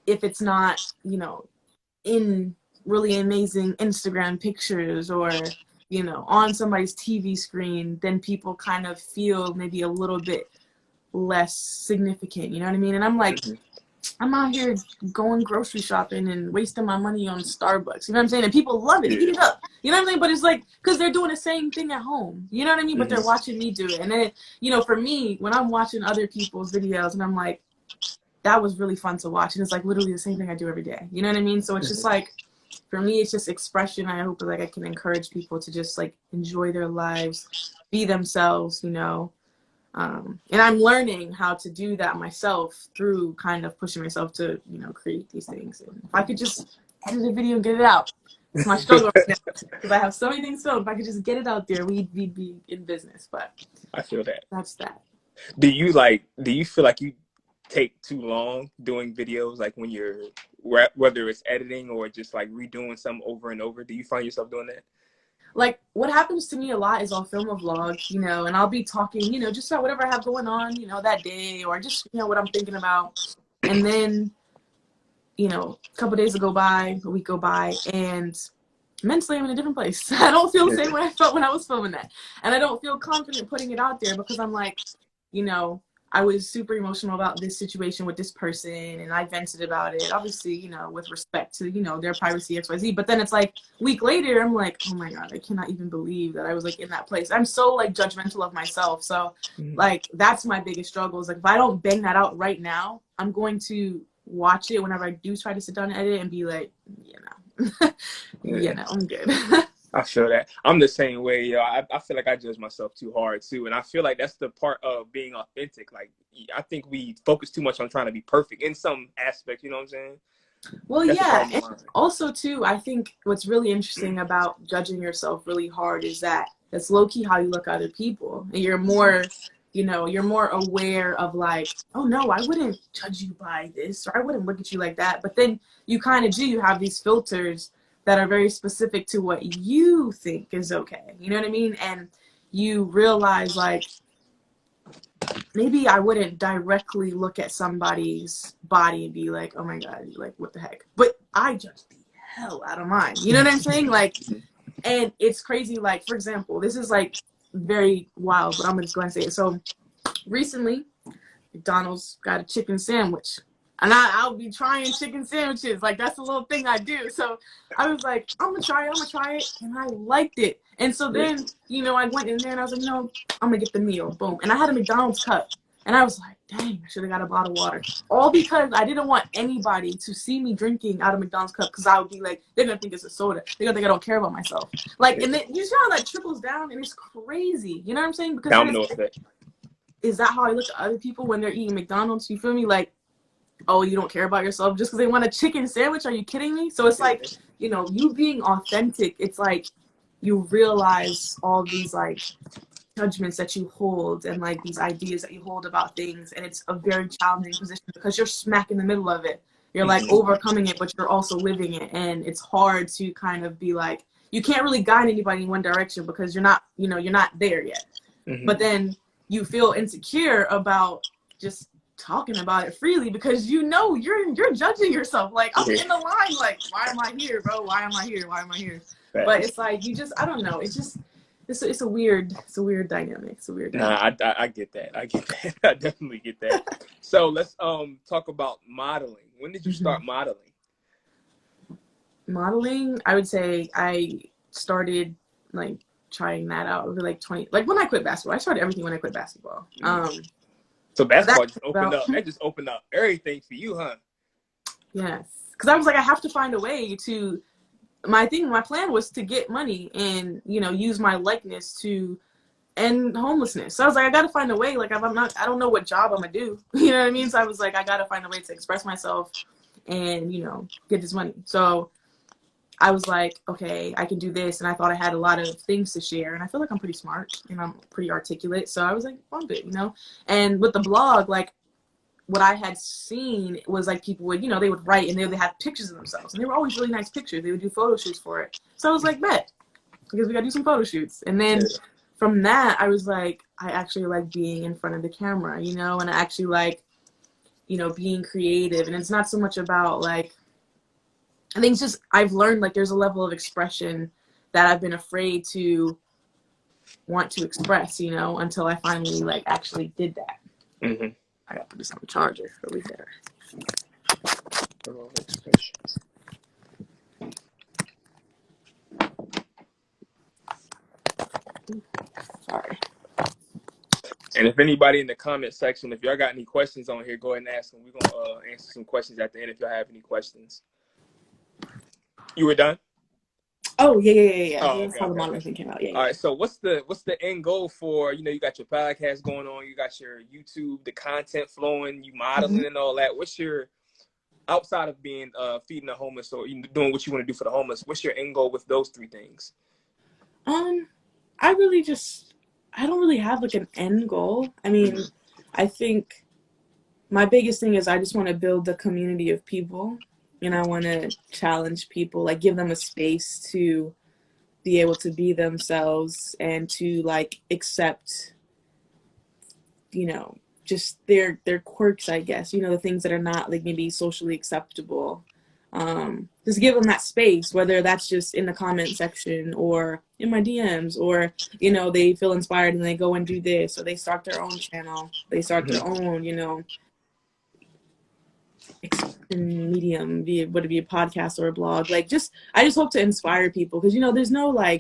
Speaker 2: if it's not, in really amazing Instagram pictures or, on somebody's TV screen, then people kind of feel maybe a little bit less significant, you know what I mean? And I'm like, I'm out here going grocery shopping and wasting my money on Starbucks. You know what I'm saying? And people love it, eat it up. You know what I'm saying? But it's like, because they're doing the same thing at home. You know what I mean? But they're watching me do it. And then, for me, when I'm watching other people's videos and I'm like, that was really fun to watch. And it's like literally the same thing I do every day. You know what I mean? So it's just like, for me, it's just expression. I hope like I can encourage people to just like enjoy their lives, be themselves, and I'm learning how to do that myself through kind of pushing myself to, create these things. And if I could just edit a video and get it out, it's my struggle right now. Because I have so many things filmed. If I could just get it out there, we'd be in business. But
Speaker 1: I feel that.
Speaker 2: That's that.
Speaker 1: Do you feel like you take too long doing videos, like when you're, whether it's editing or just like redoing something over and over? Do you find yourself doing that?
Speaker 2: Like, what happens to me a lot is I'll film a vlog, and I'll be talking, just about whatever I have going on, that day, or just, what I'm thinking about. And then, a couple days will go by, a week go by, and mentally I'm in a different place. I don't feel the same way I felt when I was filming that. And I don't feel confident putting it out there because I'm like, I was super emotional about this situation with this person, and I vented about it, obviously, with respect to, their privacy, XYZ. But then it's like a week later, I'm like, oh my God, I cannot even believe that I was like in that place. I'm so like judgmental of myself. So like, that's my biggest struggle is like, if I don't bang that out right now, I'm going to watch it whenever I do try to sit down and edit it and be like, I'm good.
Speaker 1: I feel that. I'm the same way, yo. I feel like I judge myself too hard too, and I feel like that's the part of being authentic. Like, I think we focus too much on trying to be perfect in some aspect. You know what I'm saying?
Speaker 2: Well, yeah, and also too, I think what's really interesting about judging yourself really hard is that that's low key how you look at other people, and you're more, you're more aware of like, oh no, I wouldn't judge you by this, or I wouldn't look at you like that. But then you kind of do. You have these filters that are very specific to what you think is okay. You know what I mean? And you realize like, maybe I wouldn't directly look at somebody's body and be like, oh my God, like what the heck? But I judge the hell out of mine. You know what I'm saying? Like, and it's crazy. Like, for example, this is like very wild, but I'm just going to say it. So recently, McDonald's got a chicken sandwich. And I'll be trying chicken sandwiches. Like, that's the little thing I do. So I was like, I'm going to try it. And I liked it. And so then, I went in there and I was like, no, I'm going to get the meal. Boom. And I had a McDonald's cup. And I was like, dang, I should have got a bottle of water. All because I didn't want anybody to see me drinking out of McDonald's cup, because I would be like, they're going to think it's a soda. They're going to think I don't care about myself. Like, and then you see how that trickles down? And it's crazy. You know what I'm saying? Because
Speaker 1: domino effect.
Speaker 2: Is that how I look at other people when they're eating McDonald's? You feel me? Like, oh, you don't care about yourself just because they want a chicken sandwich? Are you kidding me? So it's like, you being authentic, it's like you realize all these like judgments that you hold and like these ideas that you hold about things, and it's a very challenging position because you're smack in the middle of it. You're like overcoming it, but you're also living it, and it's hard to kind of be like, you can't really guide anybody in one direction because you're not there yet. But then you feel insecure about just talking about it freely because you're judging yourself. Like, I'm in the line, like, why am I here, bro? Why am I here? But it's like, I don't know. It's just, it's a weird dynamic. It's a weird dynamic.
Speaker 1: Nah, I get that. I definitely get that. So let's talk about modeling. When did you start modeling?
Speaker 2: Modeling, I would say I started like trying that out over like 20, like when I quit basketball. I started everything when I quit basketball.
Speaker 1: So basketball just opened up. That just opened up everything for you, huh?
Speaker 2: Yes. Because I was like, I have to find a way to my plan was to get money and, you know, use my likeness to end homelessness. So I was like, I got to find a way. Like, if I don't know what job I'm going to do. You know what I mean? So I was like, I got to find a way to express myself and, you know, get this money. So I was like, okay, I can do this. And I thought I had a lot of things to share. And I feel like I'm pretty smart and I'm pretty articulate. So I was like, bump it, you know? And with the blog, like, what I had seen was like people would, you know, they would write and they would have pictures of themselves. And they were always really nice pictures. They would do photo shoots for it. So I was like, bet, because we got to do some photo shoots. And then from that, I was like, I actually like being in front of the camera, you know? And I actually like, you know, being creative. And it's not so much about like, I think it's just, I've learned like there's a level of expression that I've been afraid to want to express, you know, until I finally like actually did that.
Speaker 1: Mm-hmm.
Speaker 2: I gotta put this on the charger for we there. Sorry.
Speaker 1: And if anybody in the comment section, if y'all got any questions on here, go ahead and ask them. We're gonna answer some questions at the end if y'all have any questions. You were done?
Speaker 2: Oh yeah.
Speaker 1: Oh,
Speaker 2: That's how the modeling thing came out. Yeah.
Speaker 1: All right. So what's the end goal for, you know, you got your podcast going on, you got your YouTube, the content flowing, you modeling and all that. What's your, outside of being feeding the homeless or doing what you want to do for the homeless, what's your end goal with those three things?
Speaker 2: I don't really have like an end goal. I mean, I think my biggest thing is I just want to build a community of people, and I want to challenge people, like give them a space to be able to be themselves and to like accept, you know, just their quirks, I guess, you know, the things that are not like maybe socially acceptable. Just give them that space, whether that's just in the comment section or in my DMs, or, you know, they feel inspired and they go and do this, or they start their own channel, they start their own, you know, medium, would it be a podcast or a blog? Like, just, I just hope to inspire people, because, you know, there's no, I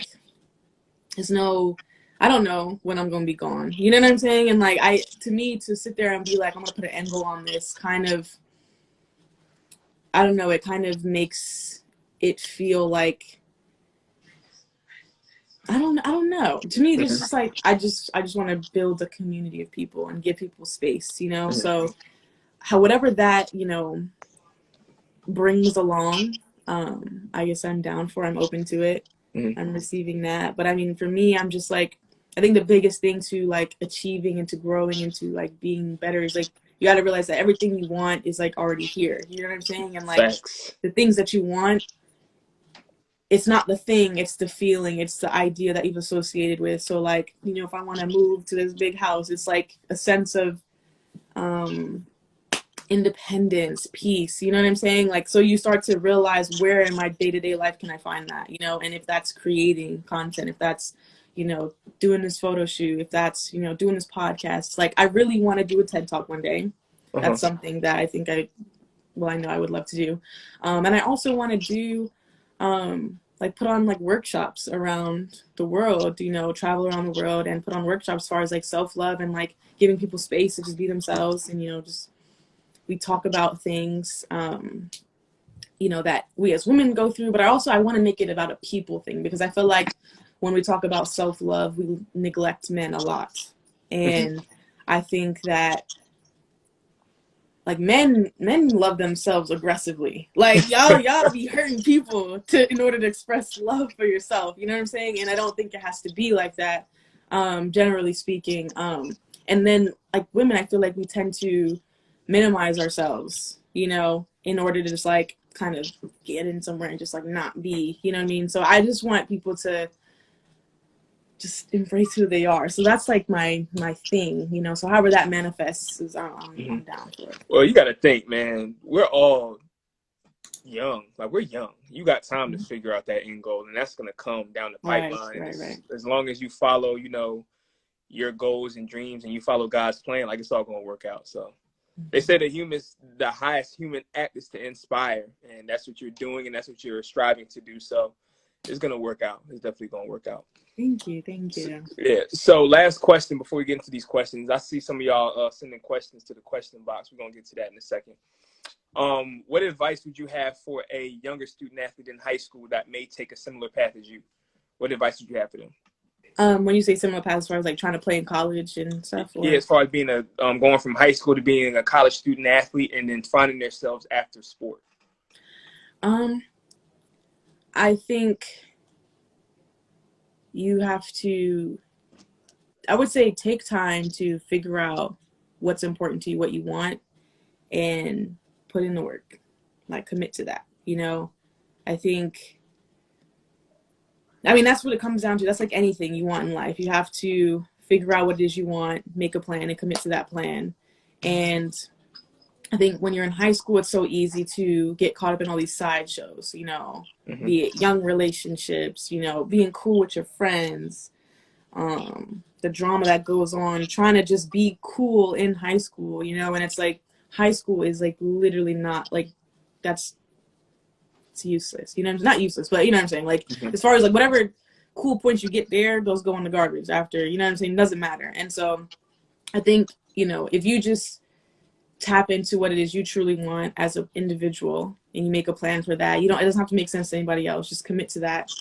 Speaker 2: don't know when I'm going to be gone. You know what I'm saying? And like, to me, to sit there and be like, I'm going to put an end goal on this, kind of, I don't know, it kind of makes it feel like, I don't know. To me, it's just like, I just want to build a community of people and give people space, you know? So whatever that, you know, brings along, I guess I'm down for, I'm open to it. I'm receiving that. But I mean, for me, I'm just like, I think the biggest thing to like achieving and to growing and to like being better is like, you got to realize that everything you want is like already here. You know what I'm saying? And like the things that you want, it's not the thing, it's the feeling, it's the idea that you've associated with. So like, you know, if I want to move to this big house, it's like a sense of independence, peace, you know what I'm saying? Like, so you start to realize, where in my day-to-day life can I find that, you know? And if that's creating content, if that's, you know, doing this photo shoot, if that's, you know, doing this podcast, like I really want to do a TED Talk one day. That's something that I think I know I would love to do. And I also want to do like put on like workshops around the world, you know, travel around the world and put on workshops as far as like self-love and like giving people space to just be themselves. And, you know, just, we talk about things, you know, that we as women go through, but I want to make it about a people thing, because I feel like when we talk about self-love, we neglect men a lot. And I think that like men love themselves aggressively. Like y'all be hurting people in order to express love for yourself. You know what I'm saying? And I don't think it has to be like that, generally speaking. And then like women, I feel like we tend to minimize ourselves, you know, in order to just like kind of get in somewhere and just like not be, you know what I mean? So I just want people to just embrace who they are. So that's like my thing, you know. So however that manifests is, I'm down for it.
Speaker 1: Well, you got to think, man, we're all young. Like, we're young. You got time to figure out that end goal, and that's going to come down the pipeline.
Speaker 2: Right.
Speaker 1: As long as you follow, you know, your goals and dreams, and you follow God's plan, like, it's all going to work out. So they say the highest human act is to inspire, and that's what you're doing, and that's what you're striving to do. So it's going to work out. It's definitely going to work out.
Speaker 2: Thank you.
Speaker 1: So last question before we get into these questions. I see some of y'all sending questions to the question box. We're going to get to that in a second. What advice would you have for a younger student athlete in high school that may take a similar path as you? What advice would you have for them?
Speaker 2: When you say similar paths, as far as like trying to play in college and stuff, or
Speaker 1: Yeah, as far as being going from high school to being a college student athlete and then finding themselves after sport.
Speaker 2: I think you have to, I would say, take time to figure out what's important to you, what you want, and put in the work, like commit to that. I think, that's what it comes down to. That's like anything you want in life. You have to figure out what it is you want, make a plan, and commit to that plan. And I think when you're in high school, it's so easy to get caught up in all these sideshows, be it young relationships, being cool with your friends, the drama that goes on, trying to just be cool in high school, and it's like high school is like literally not like it's useless, not useless, but you know what I'm saying? Like as far as like whatever cool points you get there, those go in the garbage after, you know what I'm saying? It doesn't matter. And so I think, if you just tap into what it is you truly want as an individual and you make a plan for that, it doesn't have to make sense to anybody else. Just commit to that,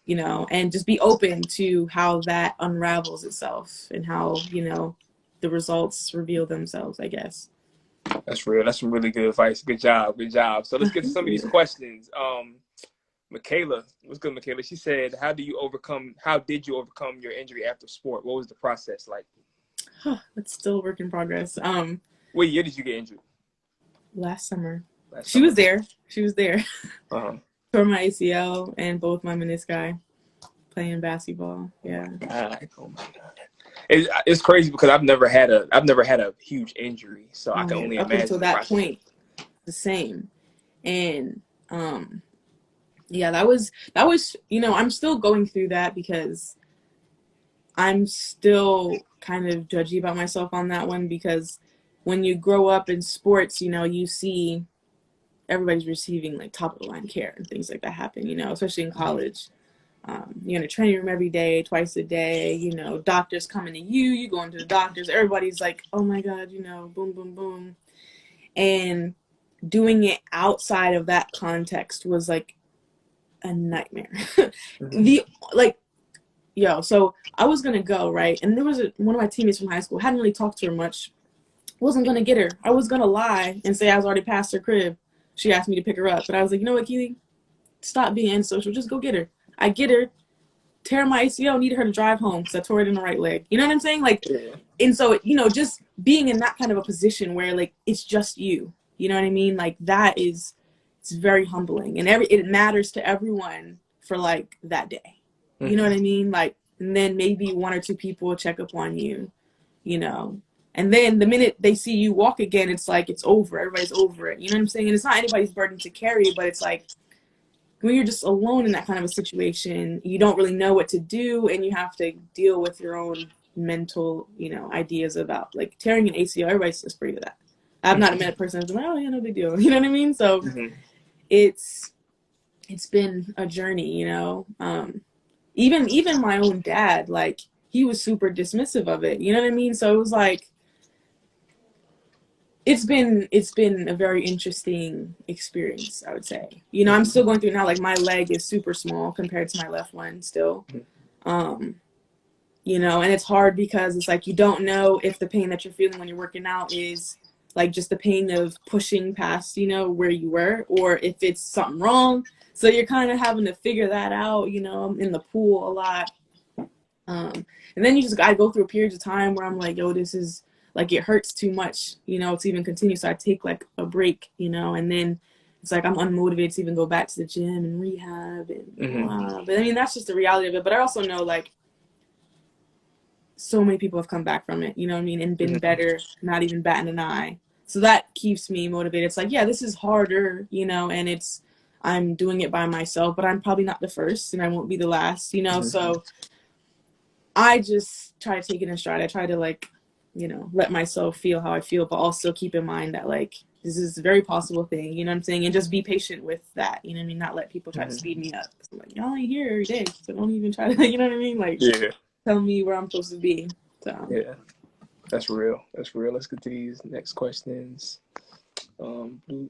Speaker 2: and just be open to how that unravels itself and how, the results reveal themselves, I guess.
Speaker 1: That's real. That's some really good advice. Good job. Good job. So let's get to some of these questions. Michaela, what's good, Michaela? She said, how did you overcome your injury after sport? What was the process like?
Speaker 2: It's still a work in progress.
Speaker 1: What year did you get injured?
Speaker 2: Last summer. She was there.
Speaker 1: Uh-huh.
Speaker 2: Tore my ACL and both my menisci playing basketball. Yeah.
Speaker 1: Oh my God. It's crazy because I've never had a huge injury, so I can only imagine.
Speaker 2: Up until that point, the same. And yeah, that was I'm still going through that because I'm still kind of judgy about myself on that one, because when you grow up in sports, you see everybody's receiving like top of the line care and things like that happen, especially in college. You're in a training room every day, twice a day, doctors coming to you going to the doctors. Everybody's like, oh my God, boom, boom, boom. And doing it outside of that context was like a nightmare. So I was going to go, right? And there was one of my teammates from high school, hadn't really talked to her much. Wasn't going to get her. I was going to lie and say I was already past her crib. She asked me to pick her up. But I was like, you know what, Keli? Stop being antisocial. Just go get her. I get her, tear my ACL, need her to drive home because I tore it in the right leg. You know what I'm saying? Like, yeah. And so, just being in that kind of a position where, like, it's just you. You know what I mean? Like, it's very humbling. And it matters to everyone for, like, that day. You know what I mean? Like, and then maybe one or two people will check up on you, And then the minute they see you walk again, it's like it's over. Everybody's over it. You know what I'm saying? And it's not anybody's burden to carry, but it's like when you're just alone in that kind of a situation, you don't really know what to do, and you have to deal with your own mental, ideas about like tearing an ACL. Everybody's just afraid of that. I've not met a person who's like, oh yeah, no big deal. You know what I mean? So it's been a journey, Even my own dad, like, he was super dismissive of it. You know what I mean? So it was like, it's been a very interesting experience, I would say. I'm still going through it now. Like, my leg is super small compared to my left one still. And it's hard because it's like you don't know if the pain that you're feeling when you're working out is like just the pain of pushing past, where you were, or if it's something wrong. So you're kind of having to figure that out, I'm in the pool a lot. And then I go through periods of time where I'm like, yo, this is like, it hurts too much, to even continue. So I take like a break, and then it's like I'm unmotivated to even go back to the gym and rehab and blah. But I mean, that's just the reality of it. But I also know, like, so many people have come back from it, you know what I mean, and been better, not even batting an eye. So that keeps me motivated. It's like, yeah, this is harder, and I'm doing it by myself, but I'm probably not the first and I won't be the last, So I just try to take it in stride. I try to, like, let myself feel how I feel, but also keep in mind that, like, this is a very possible thing, you know what I'm saying? And just be patient with that, you know what I mean? Not let people try to speed me up. I'm like, y'all ain't here every day, so don't even try to, you know what I mean? Like, tell me where I'm supposed to be. So
Speaker 1: yeah, that's real. That's real. Let's get to these next questions. Blue.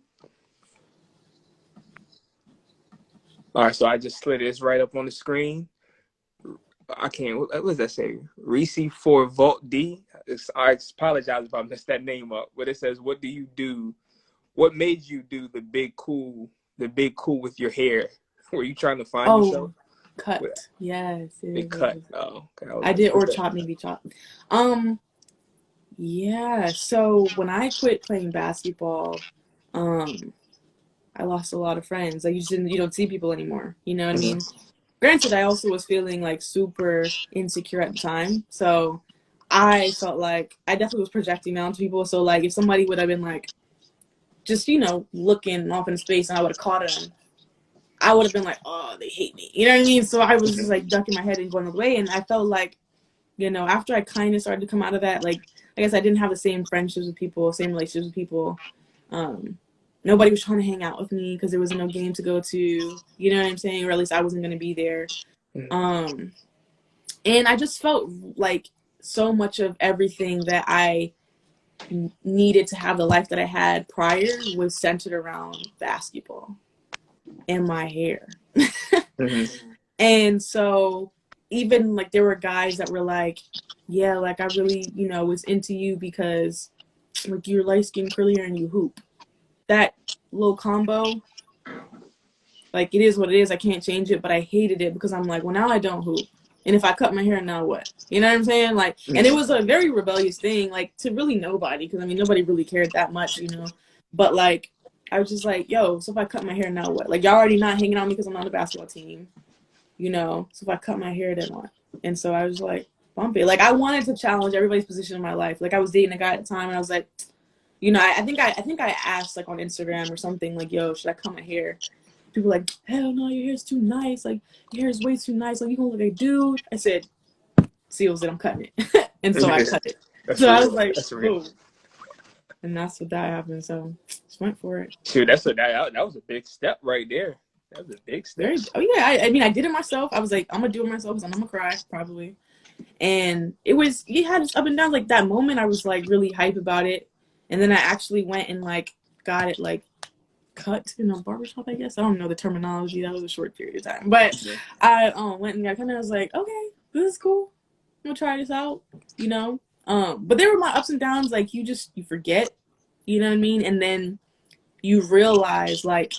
Speaker 1: All right, so I just slid it. It's right up on the screen. I can't. What does that say? Reese for Vault D. I apologize if I messed that name up, but it says, "What do you do? What made you do the big cool with your hair? Were you trying to find yourself?"
Speaker 2: Oh, cut. Yes, it
Speaker 1: Big
Speaker 2: is.
Speaker 1: cut. Oh, okay. I was
Speaker 2: I
Speaker 1: like,
Speaker 2: did,
Speaker 1: what's
Speaker 2: or
Speaker 1: that?
Speaker 2: chop, maybe chop. Yeah. So when I quit playing basketball, um, I lost a lot of friends. Like you don't see people anymore. You know what I mean?
Speaker 1: Mm-hmm.
Speaker 2: Granted, I also was feeling like super insecure at the time, so I felt like I definitely was projecting onto people. So like, if somebody would have been like, just looking off in space, and I would have caught them, I would have been like, oh, they hate me. You know what I mean? So I was just like ducking my head and going away, and I felt like, after I kind of started to come out of that, like, I guess I didn't have the same friendships with people, same relationships with people. Um, Nobody was trying to hang out with me because there was no game to go to. You know what I'm saying? Or at least I wasn't going to be there. Um, and I just felt like so much of everything that I needed to have the life that I had prior was centered around basketball and my hair.
Speaker 1: Mm-hmm.
Speaker 2: And so even like there were guys that were like, yeah, like I really, was into you because like you're light skinned, curly hair, and you hoop. That little combo, like it is what it is. I can't change it, but I hated it because I'm like, well, now I don't hoop. And if I cut my hair, now what? You know what I'm saying? Like, and it was a very rebellious thing, like to really nobody, because I mean, nobody really cared that much, But like, I was just like, yo, so if I cut my hair, now what? Like, y'all already not hanging on me because I'm on the basketball team, So if I cut my hair, then what? And so I was like, bump it. Like, I wanted to challenge everybody's position in my life. Like, I was dating a guy at the time, and I was like, I think I asked like on Instagram or something, like, yo, should I cut my hair? People were like, hell no, your hair's too nice. Like, your hair is way too nice. Like, you gonna look like a dude. I said, seals it, I'm cutting it. And so I cut it.
Speaker 1: That's
Speaker 2: So I
Speaker 1: real.
Speaker 2: was like,
Speaker 1: That's real.
Speaker 2: boom. And that's what that happened. So just went for it.
Speaker 1: Shoot, that was a big step right there. That was a big step.
Speaker 2: Oh yeah. I mean, I did it myself. I was like, I'm gonna do it myself because I'm gonna cry probably. And it had its up and down. Like that moment, I was like really hype about it. And then I actually went and like got it like cut in a barbershop, I guess. I don't know the terminology. That was a short period of time. But I went and got kind of was like, okay, this is cool. I'm gonna try this out, But there were my ups and downs. Like you forget, you know what I mean? And then you realize like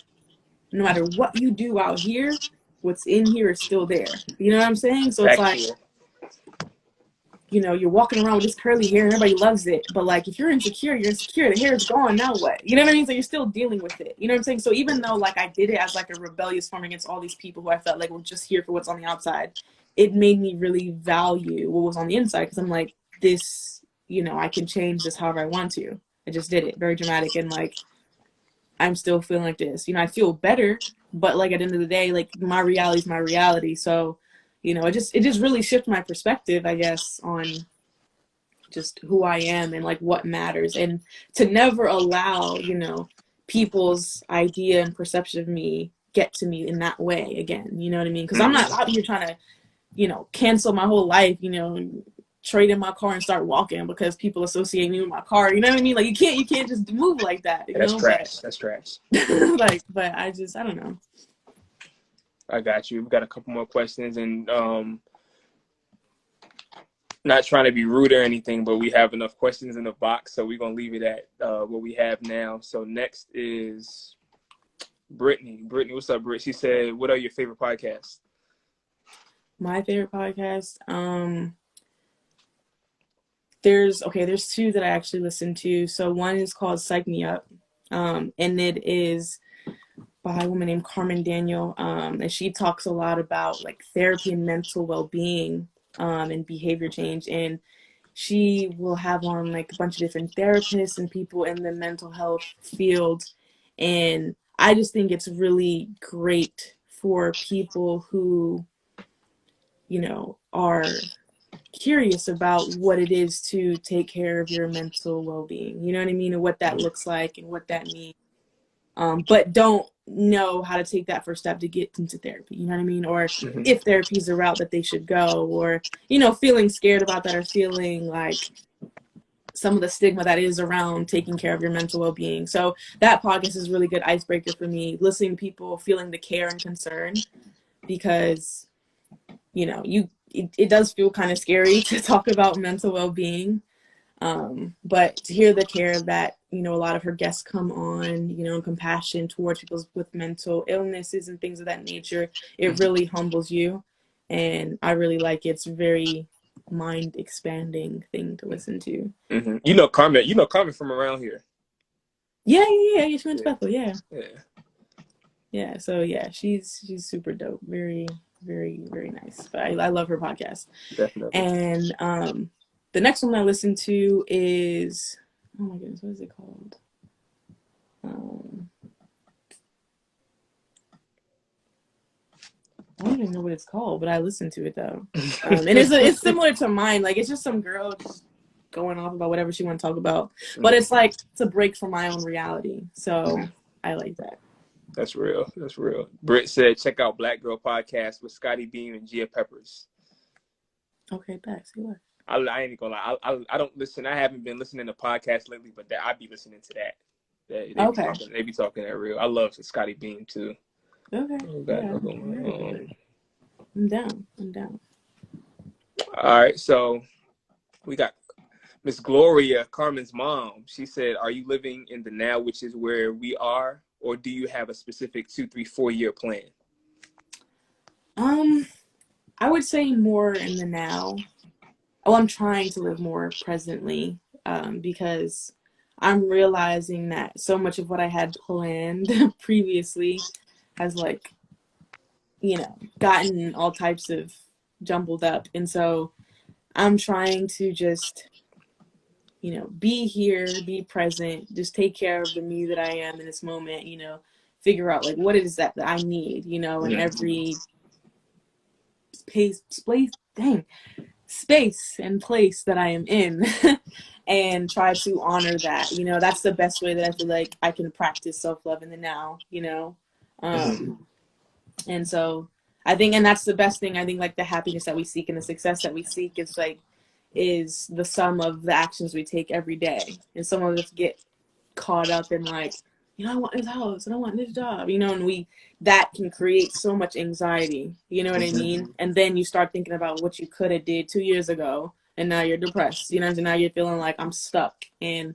Speaker 2: no matter what you do out here, what's in here is still there. You know what I'm saying? So it's like,
Speaker 1: Factual.
Speaker 2: you're walking around with this curly hair and everybody loves it. But like, if you're insecure, the hair is gone. Now what? You know what I mean? So you're still dealing with it. You know what I'm saying? So even though like I did it as like a rebellious form against all these people who I felt like were just here for what's on the outside, it made me really value what was on the inside. Cause I'm like, this, I can change this however I want to. I just did it. Very dramatic. And like, I'm still feeling like this. I feel better, but like at the end of the day, like my reality is my reality. So, it just really shifted my perspective, I guess, on just who I am and like what matters, and to never allow, people's idea and perception of me get to me in that way again. You know what I mean? Because I'm not out here trying to, cancel my whole life, trade in my car and start walking because people associate me with my car. You know what I mean? Like you can't just move like that.
Speaker 1: That's trash. That's trash.
Speaker 2: Like, but I don't know.
Speaker 1: I got you. We've got a couple more questions, and not trying to be rude or anything, but we have enough questions in the box, so we're gonna leave it at what we have now. So next is Brittany. Brittany, what's up, Britt? She said, "What are your favorite podcasts?"
Speaker 2: My favorite podcast. There's two that I actually listen to. So one is called Psych Me Up, and it is by a woman named Carmen Daniel, and she talks a lot about like therapy and mental well-being, and behavior change, and she will have on like a bunch of different therapists and people in the mental health field, and I just think it's really great for people who are curious about what it is to take care of your mental well-being, you know what I mean, and what that looks like and what that means, but don't know how to take that first step to get into therapy, you know what I mean, or if therapy is the route that they should go, or feeling scared about that, or feeling like some of the stigma that is around taking care of your mental well-being. So that podcast is a really good icebreaker for me, listening to people, feeling the care and concern, because, you know, it does feel kind of scary to talk about mental well-being. But to hear the care that, you know, a lot of her guests come on, you know, and compassion towards people with mental illnesses and things of that nature, it really humbles you. And I really like it. It's a very mind expanding thing to listen to.
Speaker 1: Mm-hmm. You know Carmen from around here.
Speaker 2: Yeah. She went to Bethel. Yeah. So yeah, she's super dope. Very, very, very nice. But I love her podcast.
Speaker 1: Definitely.
Speaker 2: And the next one I listened to is, oh my goodness, what is it called? I don't even know what it's called, but I listened to it though. And it's similar to mine. Like, it's just some girl just going off about whatever she want to talk about. But it's like, it's a break from my own reality. So I like that.
Speaker 1: That's real. Britt said, check out Black Girl Podcast with Scotty Beam and Gia Peppers.
Speaker 2: Okay, thanks.
Speaker 1: I ain't gonna lie. I don't listen. I haven't been listening to podcasts lately, but I be listening to that. They be talking that real. I love Scotty Beam too.
Speaker 2: Okay. I'm down.
Speaker 1: All right, so we got Miss Gloria, Carmen's mom. She said, "Are you living in the now, which is where we are, or do you have a specific 2, 3, 4 year plan?"
Speaker 2: I would say more in the now. Well, I'm trying to live more presently, because I'm realizing that so much of what I had planned previously has, like, you know, gotten all types of jumbled up. And so I'm trying to just, you know, be here, be present, just take care of the me that I am in this moment, you know, figure out like what it is that I need, you know, in every space and place that I am in, and try to honor that. You know, that's the best way that I feel like I can practice self-love in the now, you know. And so I think, and that's the best thing, I think, like the happiness that we seek and the success that we seek is the sum of the actions we take every day. And some of us get caught up in like, you know, I want this house and I want this job, you know, and that can create so much anxiety, you know what I mean? And then you start thinking about what you could have did 2 years ago, and now you're depressed, you know, and now you're feeling like I'm stuck. And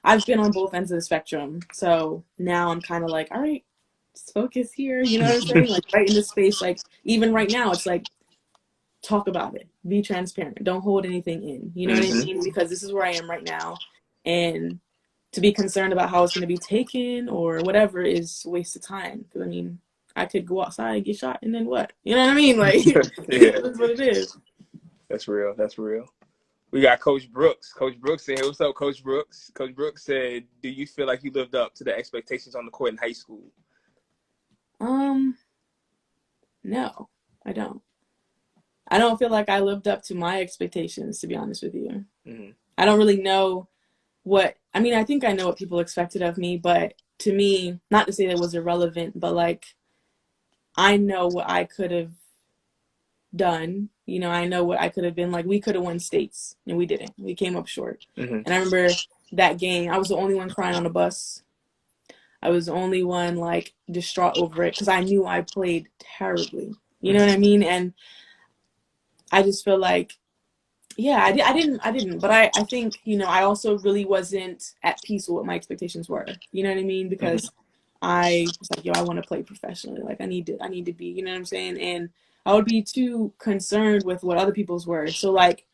Speaker 2: I've been on both ends of the spectrum. So now I'm kind of like, all right, just focus here, you know what I'm saying? Like right in this space, like even right now, it's like, talk about it, be transparent, don't hold anything in, you know what I mean? Because this is where I am right now, and to be concerned about how it's going to be taken or whatever is a waste of time. Because I mean, I could go outside and get shot, and then what? You know what I mean? Like, that's what it is.
Speaker 1: That's real. We got Coach Brooks. Coach Brooks said, "What's up, Coach Brooks?" Coach Brooks said, "Do you feel like you lived up to the expectations on the court in high school?"
Speaker 2: No, I don't. I don't feel like I lived up to my expectations, to be honest with you. I don't really know I mean, I think I know what people expected of me, but to me, not to say that it was irrelevant, but like, I know what I could have done. You know, I know what I could have been. Like, we could have won states, and we didn't. We came up short. And I remember that game, I was the only one crying on the bus. I was the only one, like, distraught over it, because I knew I played terribly. You know what I mean? And I just feel like, yeah, I didn't, but I think, you know, I also really wasn't at peace with what my expectations were. You know what I mean? Because I was like, yo, I want to play professionally. Like, I need to be, you know what I'm saying? And I would be too concerned with what other people's were. So, like,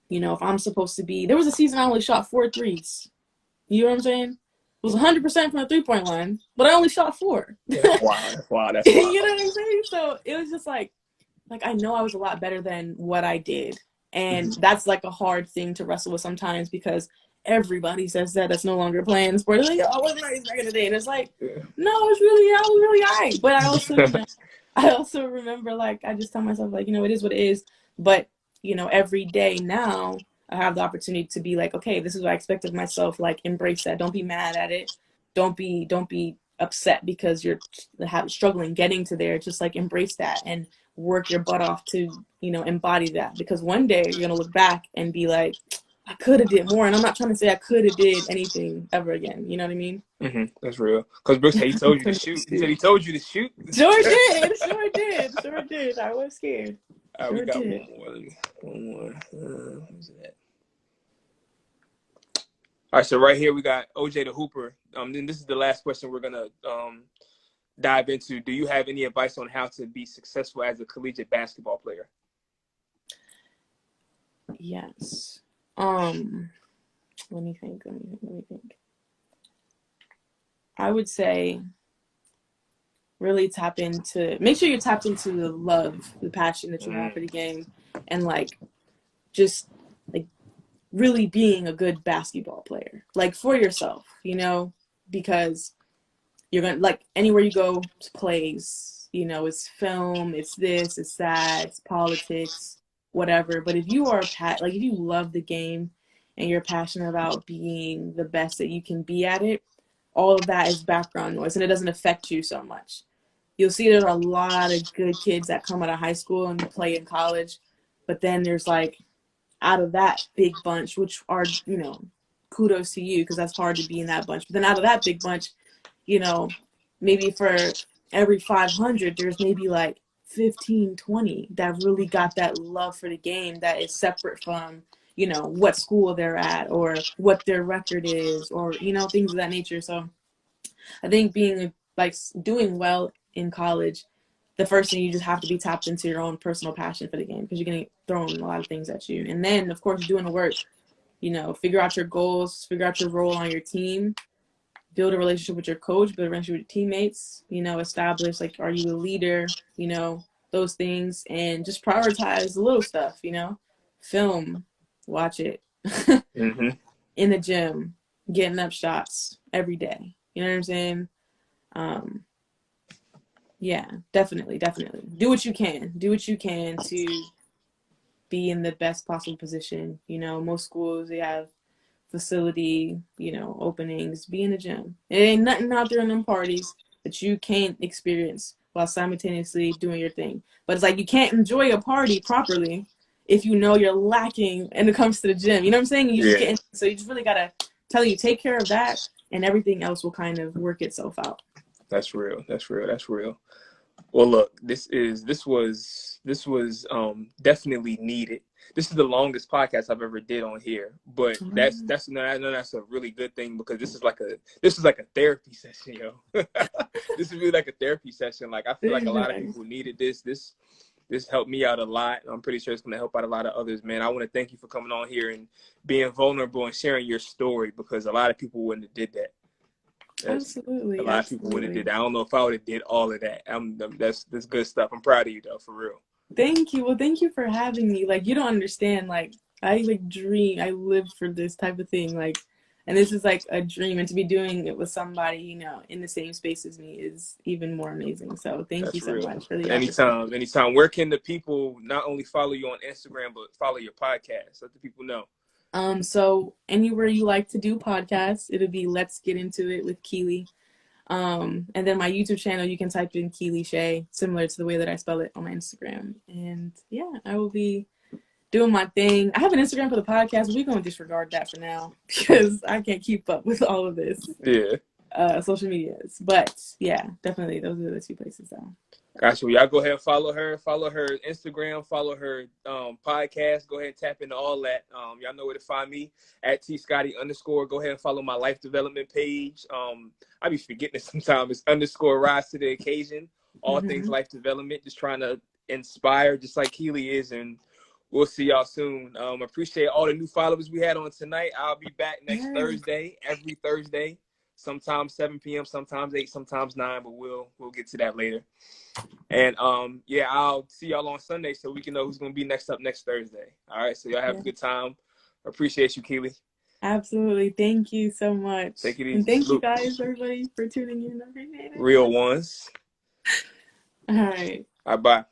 Speaker 2: you know, if I'm supposed to be, there was a season I only shot 4 threes. You know what I'm saying? It was 100% from the 3-point line, but I only shot 4.
Speaker 1: Wow, that's wild.
Speaker 2: You know what I'm saying? So it was just like I know I was a lot better than what I did. And that's like a hard thing to wrestle with sometimes, because everybody says that's no longer playing sport. They're like, oh, I wasn't nice back in the day. And it's like, no, I was really all right. But I also, you know, I also remember, like, I just tell myself, like, you know, it is what it is. But, you know, every day now I have the opportunity to be like, okay, this is what I expect of myself. Like, embrace that. Don't be mad at it. Don't be upset because you're struggling getting to there. Just like embrace that and work your butt off to, you know, embody that, because one day you're going to look back and be like, I could have did more. And I'm not trying to say I could have did anything ever again. You know what I mean?
Speaker 1: That's real. Because Brooks said he told you to shoot. He said he told you to shoot.
Speaker 2: Sure did. Sure did. Sure did. I was scared.
Speaker 1: All right, we
Speaker 2: Sure
Speaker 1: got
Speaker 2: did.
Speaker 1: one more. Who's that? All right, so right here we got OJ the Hooper. Then this is the last question we're gonna dive into. Do you have any advice on how to be successful as a collegiate basketball player?
Speaker 2: Yes. Let me think. I would say really make sure you're tapped into the love, the passion that you have for the game, and like just like really being a good basketball player, like for yourself, you know, because you're gonna like anywhere you go to plays, you know, it's film, it's this, it's that, it's politics, whatever. But if you are if you love the game and you're passionate about being the best that you can be at it, all of that is background noise and it doesn't affect you so much. You'll see there's a lot of good kids that come out of high school and play in college, but then there's like out of that big bunch, which are, you know, kudos to you because that's hard to be in that bunch. But then out of that big bunch, you know, maybe for every 500, there's maybe like 15, 20 that really got that love for the game that is separate from, you know, what school they're at or what their record is or, you know, things of that nature. So I think being like doing well in college, the first thing you just have to be tapped into your own personal passion for the game because you're getting thrown a lot of things at you. And then, of course, doing the work, you know, figure out your goals, figure out your role on your team, build a relationship with your coach, build a relationship with your teammates, you know, establish, like, are you a leader, you know, those things, and just prioritize the little stuff, you know, film, watch it, in the gym, getting up shots every day. You know what I'm saying? Yeah, definitely. Do what you can. Do what you can to be in the best possible position. You know, most schools, they have facility, you know, openings. Be in the gym. It ain't nothing out there in them parties that you can't experience while simultaneously doing your thing. But it's like you can't enjoy a party properly if you know you're lacking when it comes to the gym. You know what I'm saying? You just can't. So you just really got to take care of that, and everything else will kind of work itself out.
Speaker 1: That's real. Well, look, this was definitely needed. This is the longest podcast I've ever did on here, but that's a really good thing because this is like a therapy session, yo. This is really like a therapy session. Like I feel like a lot of people needed this. This helped me out a lot. I'm pretty sure it's going to help out a lot of others, man. I want to thank you for coming on here and being vulnerable and sharing your story because a lot of people wouldn't have did that.
Speaker 2: Absolutely.
Speaker 1: A lot of people would have did that. I don't know if I would have did all of that. That's good stuff. I'm proud of you though, for real.
Speaker 2: Thank you. Well, thank you for having me. Like, you don't understand. Like, I live for this type of thing. Like, and this is like a dream. And to be doing it with somebody, you know, in the same space as me is even more amazing. So thank you so much for the opportunity.
Speaker 1: Anytime. Where can the people not only follow you on Instagram, but follow your podcast? Let the people know.
Speaker 2: So anywhere you like to do podcasts, it'll be Let's Get Into It with Keli. And then my YouTube channel, you can type in Keli Shay, similar to the way that I spell it on my Instagram. And yeah, I will be doing my thing. I have an Instagram for the podcast, but we're going to disregard that for now because I can't keep up with all of this.
Speaker 1: Yeah.
Speaker 2: Social medias. But yeah, definitely those are the two places though.
Speaker 1: Gotcha. Y'all go ahead and follow her Instagram, follow her podcast. Go ahead and tap into all that. Y'all know where to find me at @tscotty_. Go ahead and follow my life development page. I be forgetting it sometimes. It's _rise to the occasion. All things life development. Just trying to inspire, just like Keli is. And we'll see y'all soon. Appreciate all the new followers we had on tonight. I'll be back next Thursday, every Thursday. Sometimes 7 p.m., sometimes 8, sometimes 9, but we'll get to that later. And yeah, I'll see y'all on Sunday so we can know who's gonna be next up next Thursday. All right, so y'all have a good time. Appreciate you, Keli.
Speaker 2: Absolutely. Thank you so much.
Speaker 1: Take it easy.
Speaker 2: And thank you guys, everybody, for tuning in. I appreciate it.
Speaker 1: Real ones.
Speaker 2: All right.
Speaker 1: Bye.